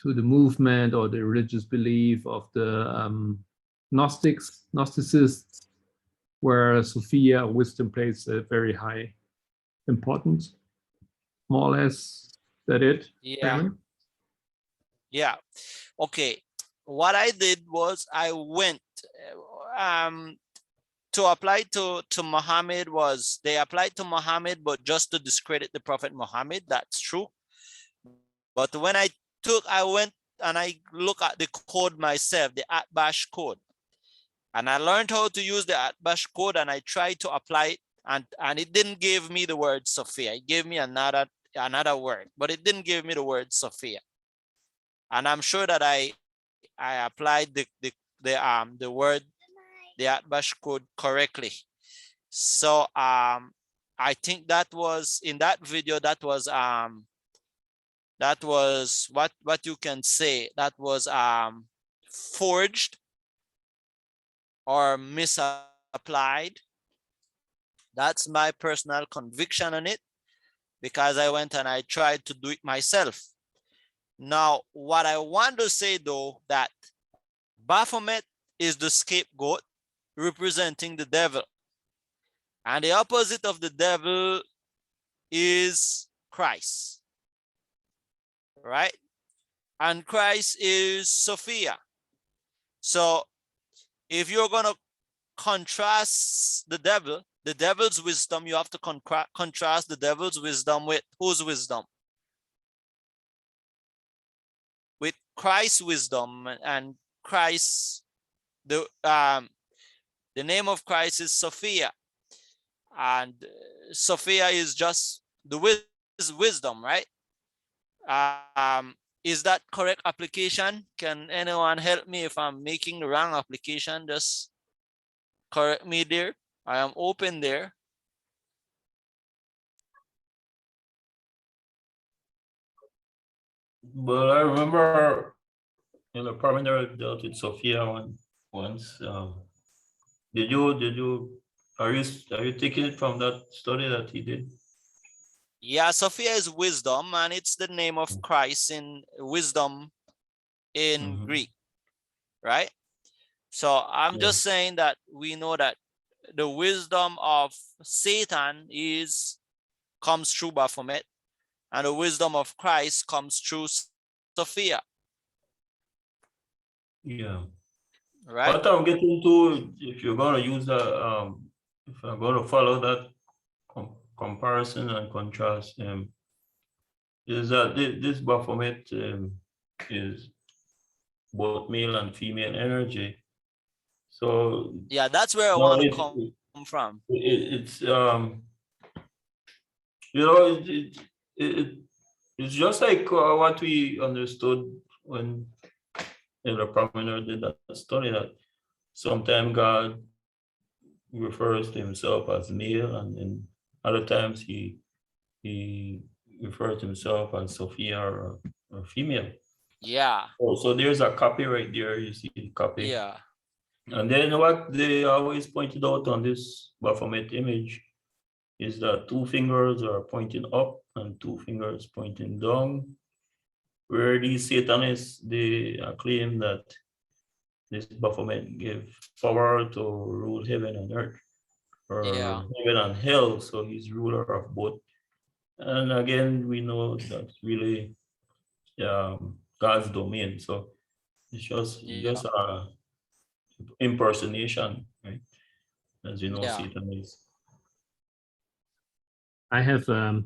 movement or the religious belief of the Gnosticists, where Sophia, wisdom, plays a very high importance. More or less, that it? Yeah. Raymond? Yeah. Okay. What I did was I went to apply to Muhammad was they applied to Muhammad, but just to discredit the Prophet Muhammad. That's true. But when I went and I look at the code myself, the Atbash code, and I learned how to use the Atbash code, and I tried to apply it, and it didn't give me the word Sophia. It gave me another word, but it didn't give me the word Sophia. And I'm sure that I applied the word, the Atbash code correctly. So I think that was in that video. That was what you can say that was forged or misapplied. That's my personal conviction on it, because I went and I tried to do it myself. Now, what I want to say though, that Baphomet is the scapegoat representing the devil, and the opposite of the devil is Christ, right? And Christ is Sophia. So if you're going to contrast the devil's wisdom, you have to contrast the devil's wisdom with whose wisdom? With Christ's wisdom. And Christ, the name of Christ is Sophia, and Sophia is just the wisdom, right? Is that correct application? Can anyone help me if I'm making the wrong application? Just correct me there. I am open there. But I remember, the Parmenter dealt with Sophia once. Are you taking it from that study that he did? Yeah, Sophia is wisdom, and it's the name of Christ in wisdom in Greek. right? So I'm just saying that we know that the wisdom of Satan comes through Baphomet, and the wisdom of Christ comes through Sophia. Yeah. Right? What I'm getting to, if you're going to use that, if I'm going to follow that comparison and contrast, is that this Baphomet is both male and female energy. So yeah, that's where I no, want to come from. it's you know it, it's just like what we understood when Elder Praminer did that study, that sometimes God refers to himself as male, and then other times he refers to himself as Sophia or female. Yeah. Oh, so there's a copy right there. You see the copy. Yeah. And then what they always pointed out on this Baphomet image is that two fingers are pointing up and two fingers pointing down. Where these Satanists, they claim that this Baphomet gave power to rule heaven and earth, Yeah. or heaven and hell. So he's ruler of both. And again, we know that's really God's domain. So it's just a impersonation, right? As you know, Yeah. Satan is. I have a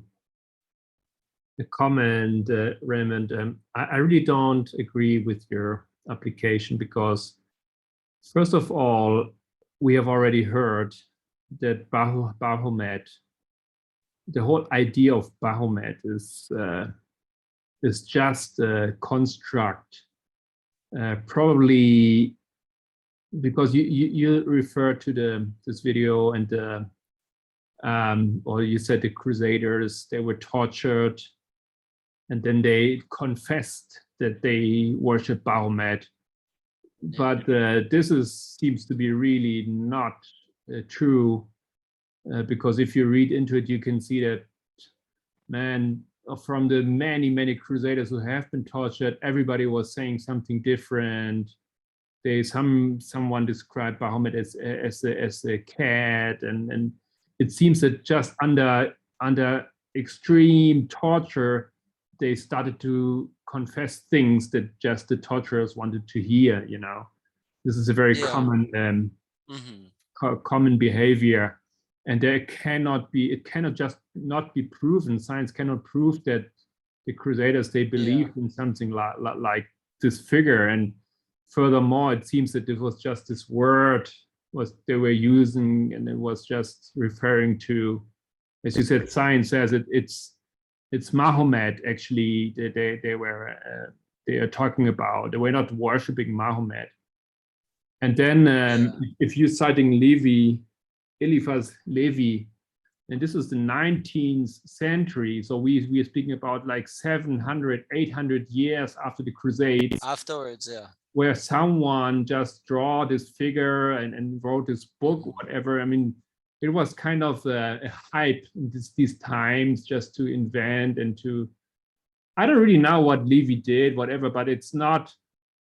comment, Raymond. I really don't agree with your application because, first of all, we have already heard that Baphomet, the whole idea of Baphomet is just a construct, probably because you refer to this video and or you said the Crusaders, they were tortured and then they confessed that they worship Baphomet. But this seems to be really not true, because if you read into it, you can see that, man, from the many Crusaders who have been tortured, everybody was saying something different. Someone described Baphomet as a cat, and it seems that just under extreme torture, they started to confess things that just the torturers wanted to hear. This is a very common common behavior, and it cannot just not be proven. Science cannot prove that the Crusaders, they believed in something like this figure. And furthermore, it seems that it was just this word they were using, and it was just referring to, as you said, science says it's Mahomet. Actually, they are talking about. They were not worshiping Mahomet. And then if you're citing Eliphas Levi, and this is the 19th century, so we are speaking about like 700, 800 years after the Crusades. Afterwards, where someone just draw this figure and wrote this book, whatever. I mean, it was kind of a hype in these times, just to invent and to, I don't really know what Levi did, whatever, but it's not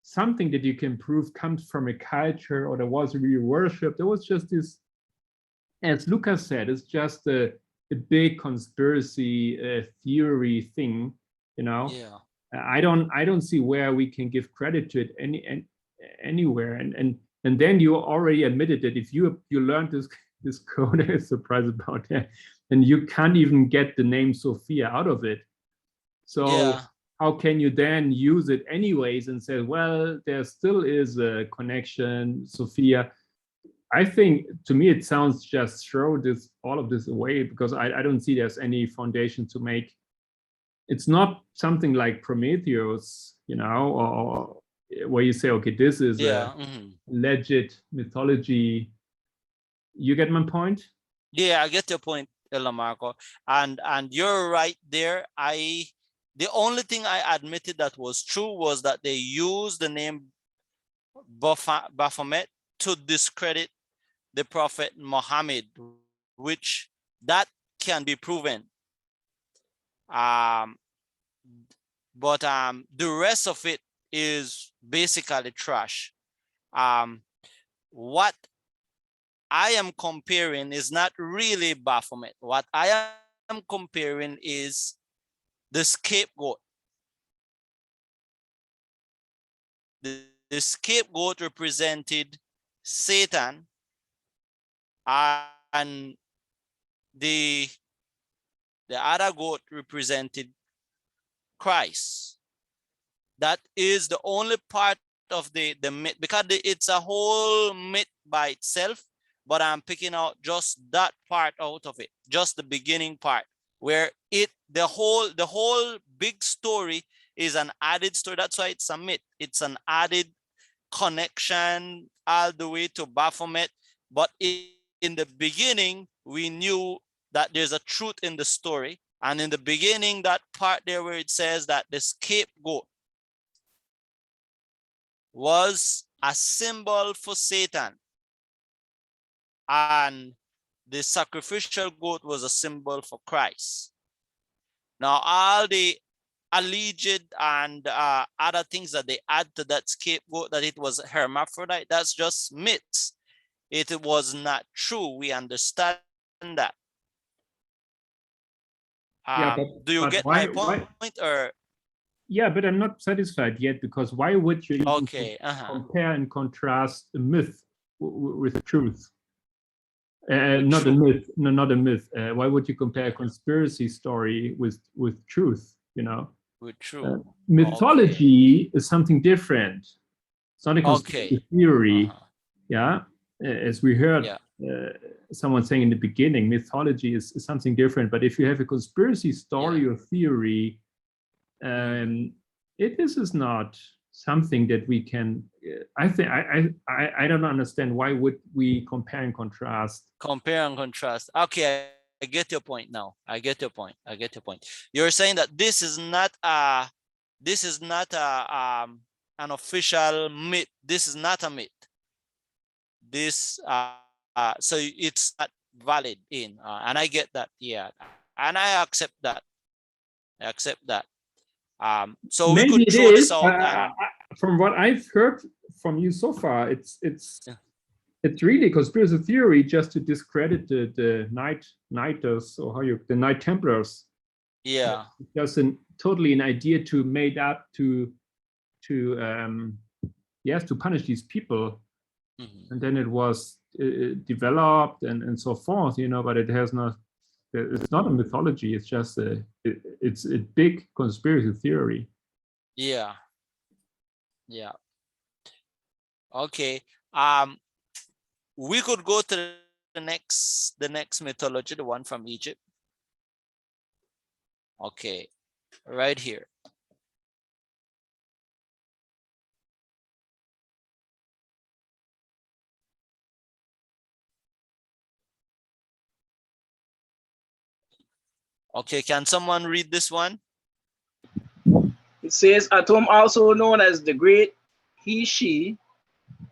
something that you can prove comes from a culture or there was real worship. There was just this, as Lucas said, it's just a big conspiracy theory thing, I don't see where we can give credit to it anywhere. And then you already admitted that if you learned this code, I'm surprised about that, and you can't even get the name Sophia out of it. So how can you then use it anyways and say, well, there still is a connection, Sophia? I think, to me, it sounds just throw all of this away, because I don't see there's any foundation to make. It's not something like Prometheus, or where you say, okay, this is a legit mythology. You get my point? Yeah, I get your point, Ella Marco. And you're right there. The only thing I admitted that was true was that they used the name Baphomet to discredit the Prophet Muhammad, which that can be proven. But the rest of it is basically trash. What I am comparing is not really Baphomet. What I am comparing is the scapegoat. The scapegoat represented Satan, and the other goat represented Christ. That is the only part of the myth, because it's a whole myth by itself, but I'm picking out just that part out of it, just the beginning part, where the whole big story is an added story. That's why it's a myth. It's an added connection all the way to Baphomet. But in the beginning, we knew that there's a truth in the story. And in the beginning, that part there where it says that the scapegoat was a symbol for Satan, and the sacrificial goat was a symbol for Christ. Now, all the alleged and other things that they add to that scapegoat, that it was hermaphrodite, that's just myths. It was not true. We understand that. Do you get my point? Or yeah, but I'm not satisfied yet, because why would you even compare and contrast a myth with truth? Not a myth. No, not a myth. Why would you compare a conspiracy story with truth? You know, with truth. Mythology is something different. It's not a conspiracy theory. Yeah, as we heard someone saying in the beginning, mythology is something different. But if you have a conspiracy story or theory, it is not something that we can. I don't understand, why would we compare and contrast? Compare and contrast. Okay, I get your point now. I get your point. You're saying that this is not an official myth. This is not a myth. This so it's not valid in, and I get that. Yeah, and I accept that. So maybe we could throw this out. From what I've heard from you so far, it's really a conspiracy theory just to discredit the Knighters, or the Knight Templars. Yeah, it's just totally an idea to made up to punish these people, and then it was developed and so forth, you know. But it has not. It's not a mythology. It's just it's a big conspiracy theory. Yeah. Okay. We could go to the next mythology, the one from Egypt. Okay, right here. Okay, can someone read this one? It says, Atum, also known as the great he, she,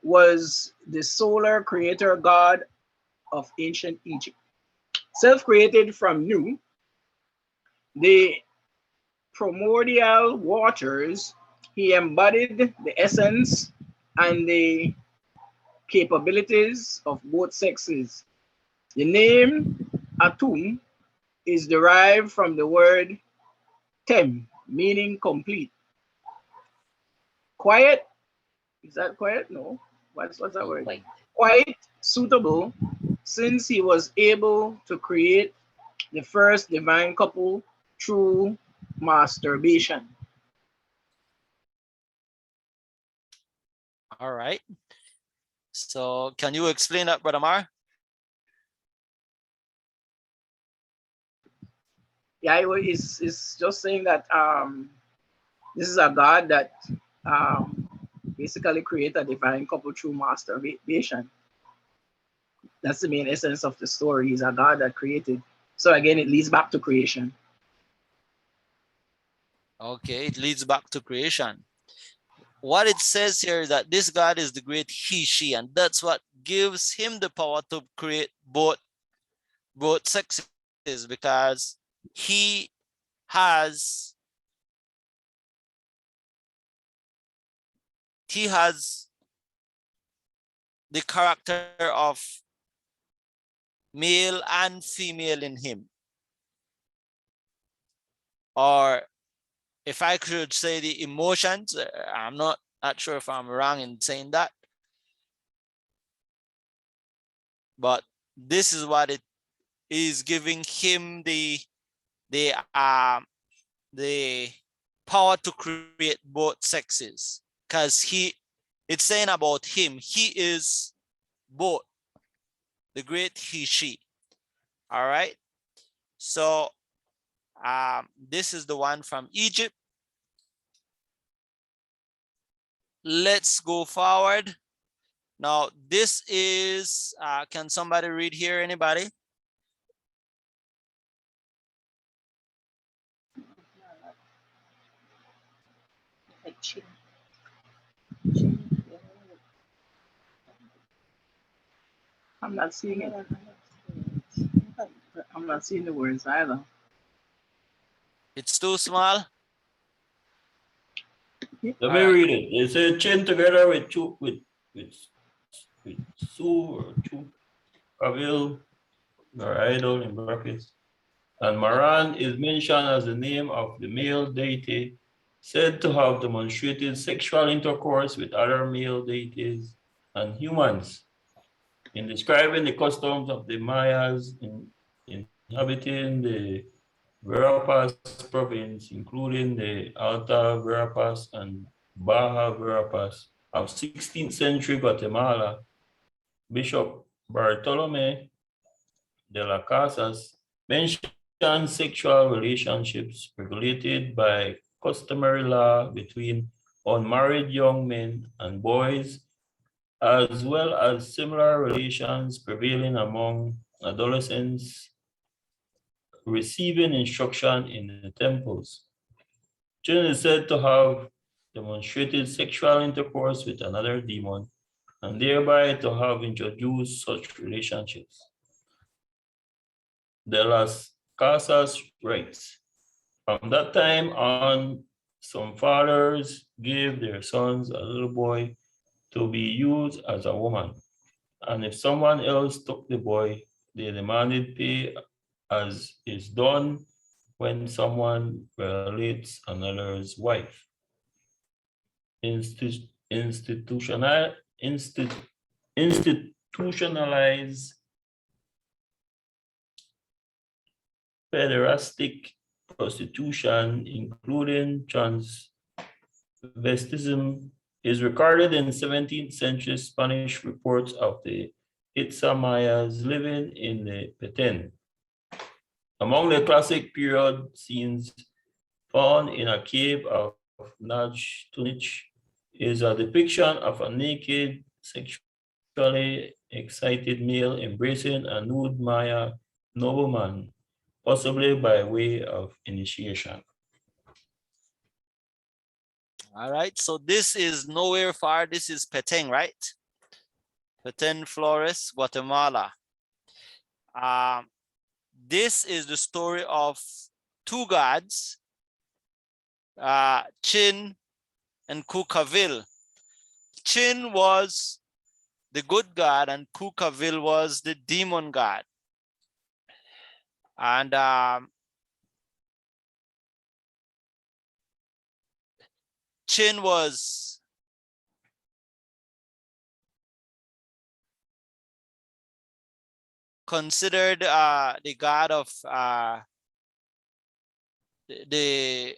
was the solar creator god of ancient Egypt. Self-created from new, the primordial waters, he embodied the essence and the capabilities of both sexes. The name Atum is derived from the word tem, meaning complete. Quiet, is that quiet? No. What's that word? Quite suitable, since he was able to create the first divine couple through masturbation. All right. So can you explain that, Brother Mar? Yeah, it's just saying that this is a God that basically create a divine couple through masturbation. That's the main essence of the story. He's a God that created. So again, it leads back to creation. Okay, it leads back to creation. What it says here is that this God is the great he, she, and that's what gives him the power to create both sexes, because he has the character of male and female in him. Or if I could say the emotions, I'm not sure if I'm wrong in saying that, but this is what it is giving him the power to create both sexes, because it's saying about him, he is both the great he, she. All right. So this is the one from Egypt. Let's go forward. Now, this is, can somebody read here? Anybody? I'm not seeing it. I'm not seeing the words either. It's too small. Let me read it. It says chin together with Su or Chu Kavil, or idol in brackets. And Maran is mentioned as the name of the male deity said to have demonstrated sexual intercourse with other male deities and humans. In describing the customs of the Mayas inhabiting the Verapaz province, including the Alta Verapaz and Baja Verapaz of 16th century Guatemala, Bishop Bartolome de las Casas mentioned sexual relationships regulated by customary law between unmarried young men and boys, as well as similar relations prevailing among adolescents receiving instruction in the temples. Jin is said to have demonstrated sexual intercourse with another demon and thereby to have introduced such relationships. De las Casas writes, from that time on, some fathers gave their sons a little boy to be used as a woman. And if someone else took the boy, they demanded pay, as is done when someone violates another's wife. Institutionalized pederastic prostitution, including transvestism, is recorded in 17th century Spanish reports of the Itza Mayas living in the Petén. Among the classic period scenes found in a cave of Naj Tunich is a depiction of a naked, sexually excited male embracing a nude Maya nobleman, possibly by way of initiation. All right, so this is nowhere far. This is Petén, right? Petén Flores, Guatemala. This is the story of two gods, Chin and Kukavil. Chin was the good god and Kukavil was the demon god. And Chin was considered the god of the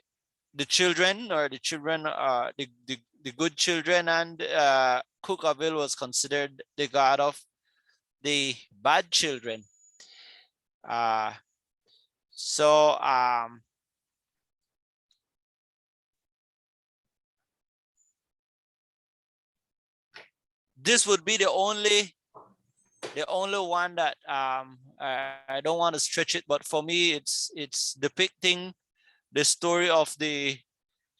children, or the children, the good children, and Kukavil was considered the god of the bad children. So this would be the only one that I don't want to stretch it, but for me it's depicting the story of the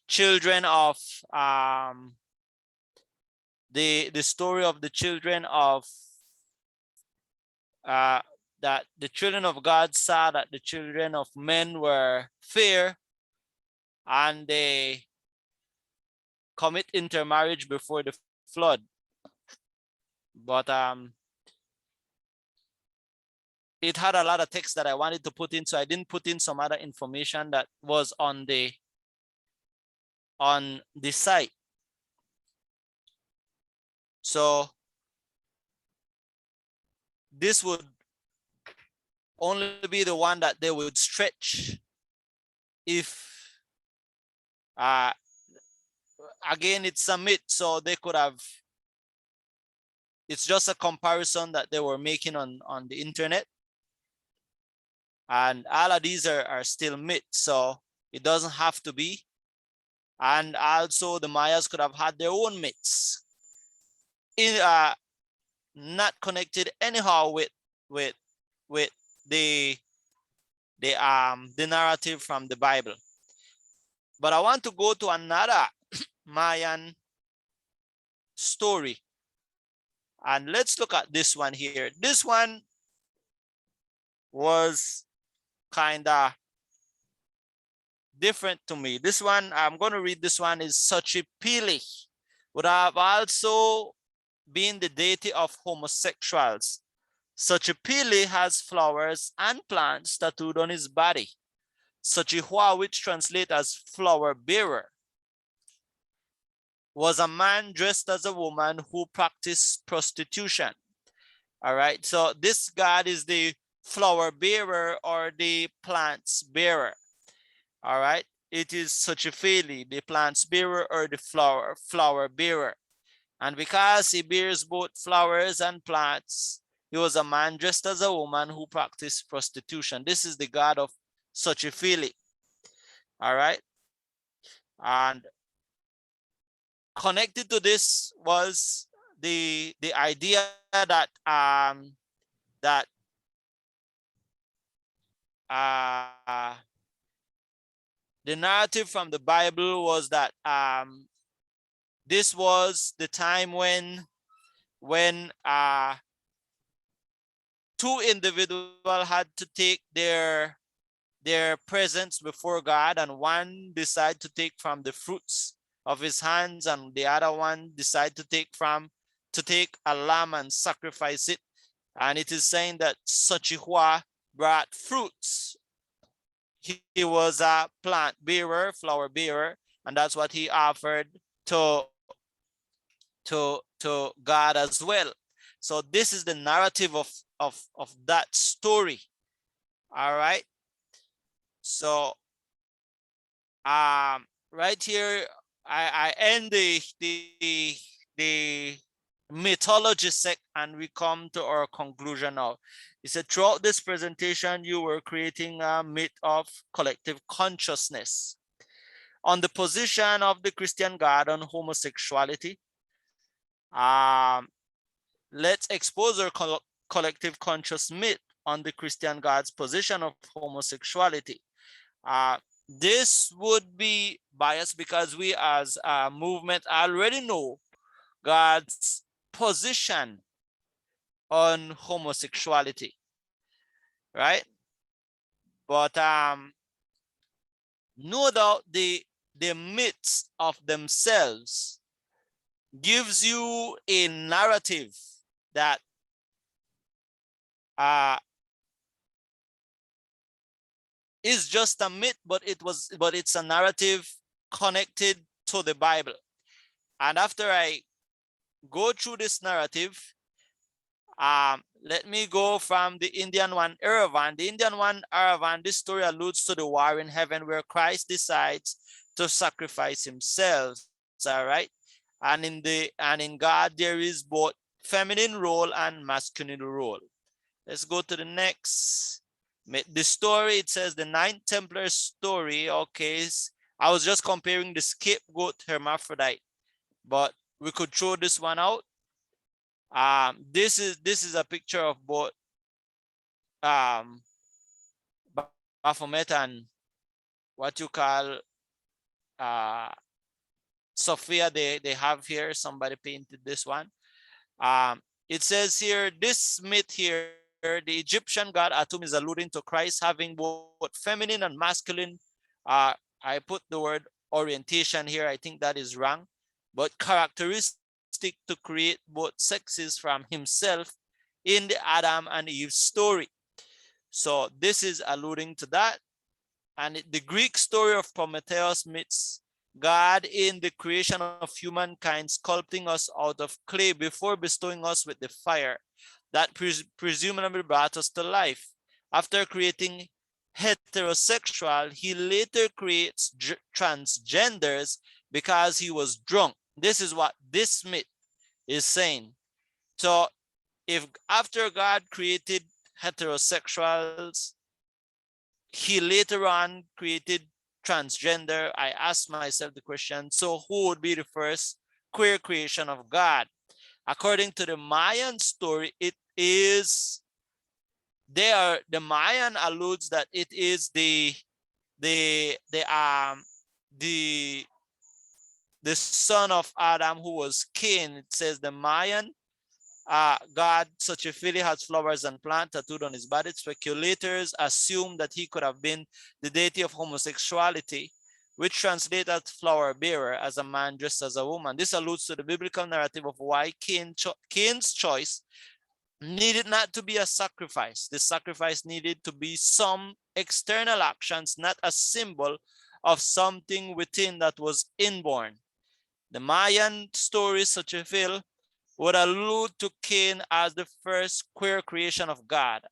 children of the story of the children of that the children of God saw that the children of men were fair, and they commit intermarriage before the flood. but it had a lot of text that I wanted to put in, so I didn't put in some other information that was on the site. So this would only be the one that they would stretch if again, it's a myth, so they could have, it's just a comparison that they were making on the internet, and all of these are still myths, so it doesn't have to be. And also the Mayas could have had their own myths in not connected anyhow with the narrative from the Bible. But I want to go to another Mayan story, and let's look at this one here. This one was kind of different to me. This one, I'm going to read this one, is Xochipilli, would have also been the deity of homosexuals. Xochipilli has flowers and plants tattooed on his body. Xochihua, which translates as flower bearer, was a man dressed as a woman who practiced prostitution. All right, so this god is the flower bearer or the plants bearer. All right, it is Xochipilli, the plants bearer or the flower bearer. And because he bears both flowers and plants, he was a man dressed as a woman who practiced prostitution. This is the god of Xochipilli. All right, and connected to this was the idea that the narrative from the Bible was that this was the time when two individuals had to take their presence before God, and one decided to take from the fruits of his hands, and the other one decided to take a lamb and sacrifice it. And it is saying that Xochihua brought fruits. He was a plant bearer, flower bearer, and that's what he offered to God as well. So this is the narrative of that story. All right. So right here I end the mythology sec, and we come to our conclusion now. It said, throughout this presentation, you were creating a myth of collective consciousness on the position of the Christian God on homosexuality. Let's expose our collective conscious myth on the Christian God's position of homosexuality. This would be biased because we as a movement already know God's position on homosexuality, right? But no doubt the myths of themselves gives you a narrative that is just a myth, but it's a narrative connected to the Bible. And after I go through this narrative, let me go from the Indian one, Eravan. The Indian one, Eravan, this story alludes to the war in heaven where Christ decides to sacrifice himself. All right. And in God, there is both feminine role and masculine role. Let's go to the next. The story, it says the Ninth Templar story. Okay, I was just comparing the scapegoat hermaphrodite, but we could throw this one out. This is a picture of both Baphomet and what you call Sophia. They have here, somebody painted this one. It says here, this myth here, the Egyptian god Atum is alluding to Christ having both feminine and masculine. I put the word orientation here. I think that is wrong, but characteristics seek to create both sexes from himself in the Adam and Eve story. So this is alluding to that. And the Greek story of Prometheus meets God in the creation of humankind, sculpting us out of clay before bestowing us with the fire that presumably brought us to life. After creating heterosexual, he later creates transgenders because he was drunk. This is what this myth is saying. So if after God created heterosexuals, he later on created transgender, I asked myself the question, so who would be the first queer creation of God? According to the Mayan story, it is the Mayan alludes that it is the son of Adam who was Cain. It says the Mayan God, such a filly has flowers and plants tattooed on his body. Speculators assume that he could have been the deity of homosexuality, which translates as flower bearer, as a man dressed as a woman. This alludes to the biblical narrative of why Cain's choice needed not to be a sacrifice. The sacrifice needed to be some external actions, not a symbol of something within that was inborn. The Mayan stories, such a film, would allude to Cain as the first queer creation of God.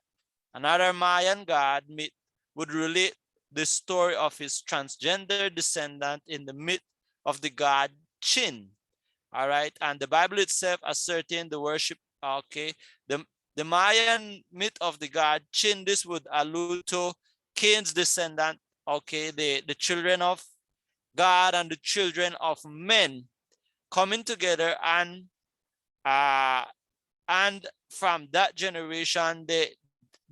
Another Mayan god myth would relate the story of his transgender descendant in the myth of the god Chin. All right, and the Bible itself ascertained the worship. Okay, the Mayan myth of the god Chin, this would allude to Cain's descendant. Okay, the children of God and the children of men coming together, and from that generation,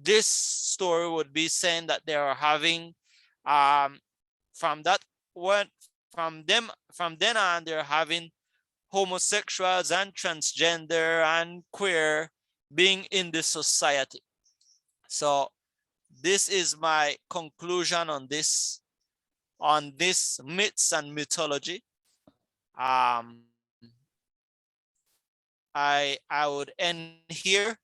this story would be saying that they are having from then on, they're having homosexuals and transgender and queer being in the society. So this is my conclusion on this myths and mythology. I would end here.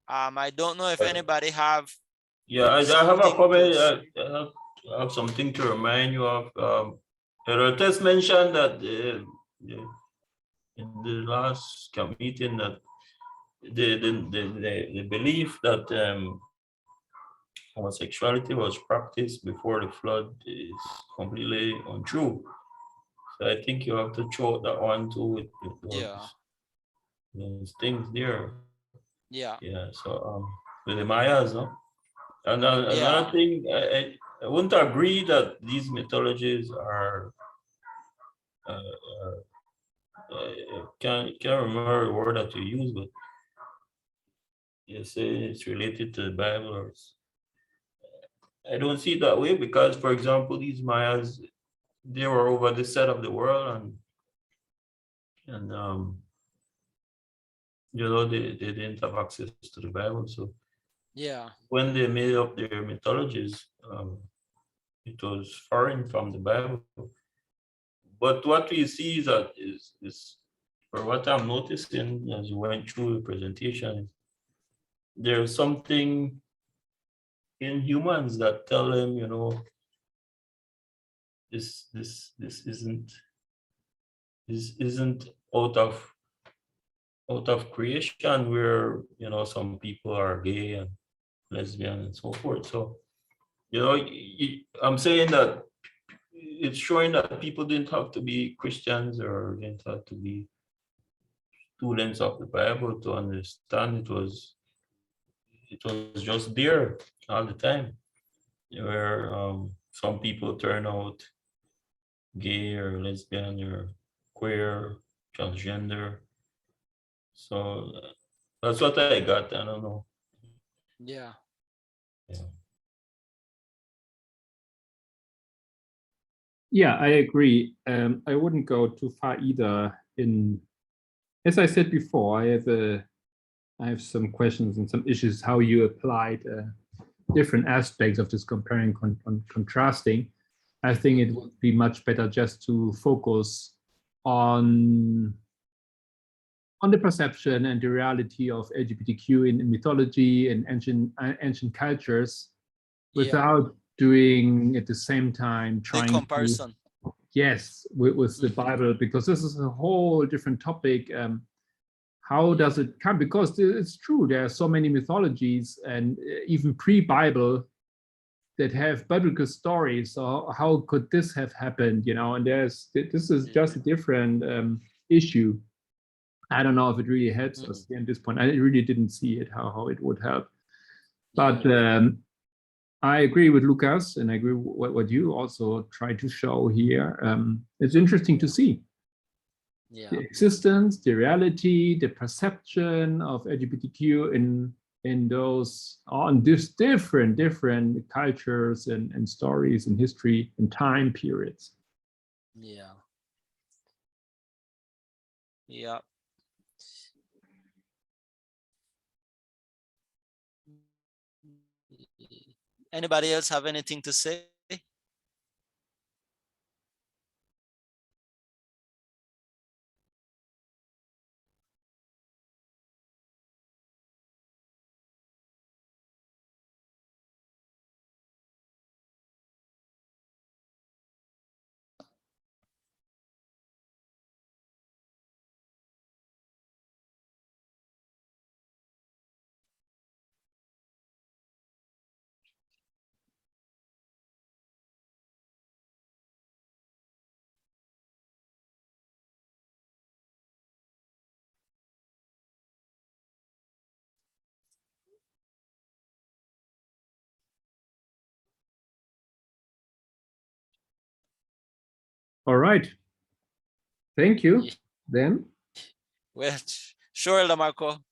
I don't know if anybody have. Yeah, I have a comment. I have something to remind you of. Herodotus mentioned that in the last meeting that the belief that homosexuality was practiced before the flood is completely untrue. So I think you have to throw out that one too with those things there. Yeah. Yeah. So with the Mayas, no? And another thing, I wouldn't agree that these mythologies are can't remember the word that you use, but you say it's related to the Bible, or I don't see it that way, because, for example, these Mayas, they were over this side of the world, and you know, they didn't have access to the Bible, so when they made up their mythologies, it was foreign from the Bible. But what we see is that is or what I'm noticing as you went through the presentation, there's something in humans that tell them, you know, this isn't out of creation, where, you know, some people are gay and lesbian and so forth. So, you know, I'm saying that it's showing that people didn't have to be Christians or didn't have to be students of the Bible to understand it was just there all the time, where some people turn out gay or lesbian or queer, transgender. So that's what I got. I don't know. Yeah. Yeah, I agree. I wouldn't go too far either. As I said before, I have some questions and some issues how you applied different aspects of this comparing, contrasting. I think it would be much better just to focus on the perception and the reality of LGBTQ in mythology and ancient cultures, without doing at the same time the trying comparison. to, yes, with the Bible, because this is a whole different topic. How does it come? Because it's true, there are so many mythologies, and even pre-Bible, that have biblical stories. So how could this have happened? You know, and this is just a different issue. I don't know if it really helps us at this point. I really didn't see it, how it would help. But I agree with Lucas, and I agree with what you also try to show here. It's interesting to see the existence, the reality, the perception of LGBTQ in those, on this different cultures and stories and history and time periods. Yeah. Anybody else have anything to say? All right. Thank you, then. Well, sure, Lamarco.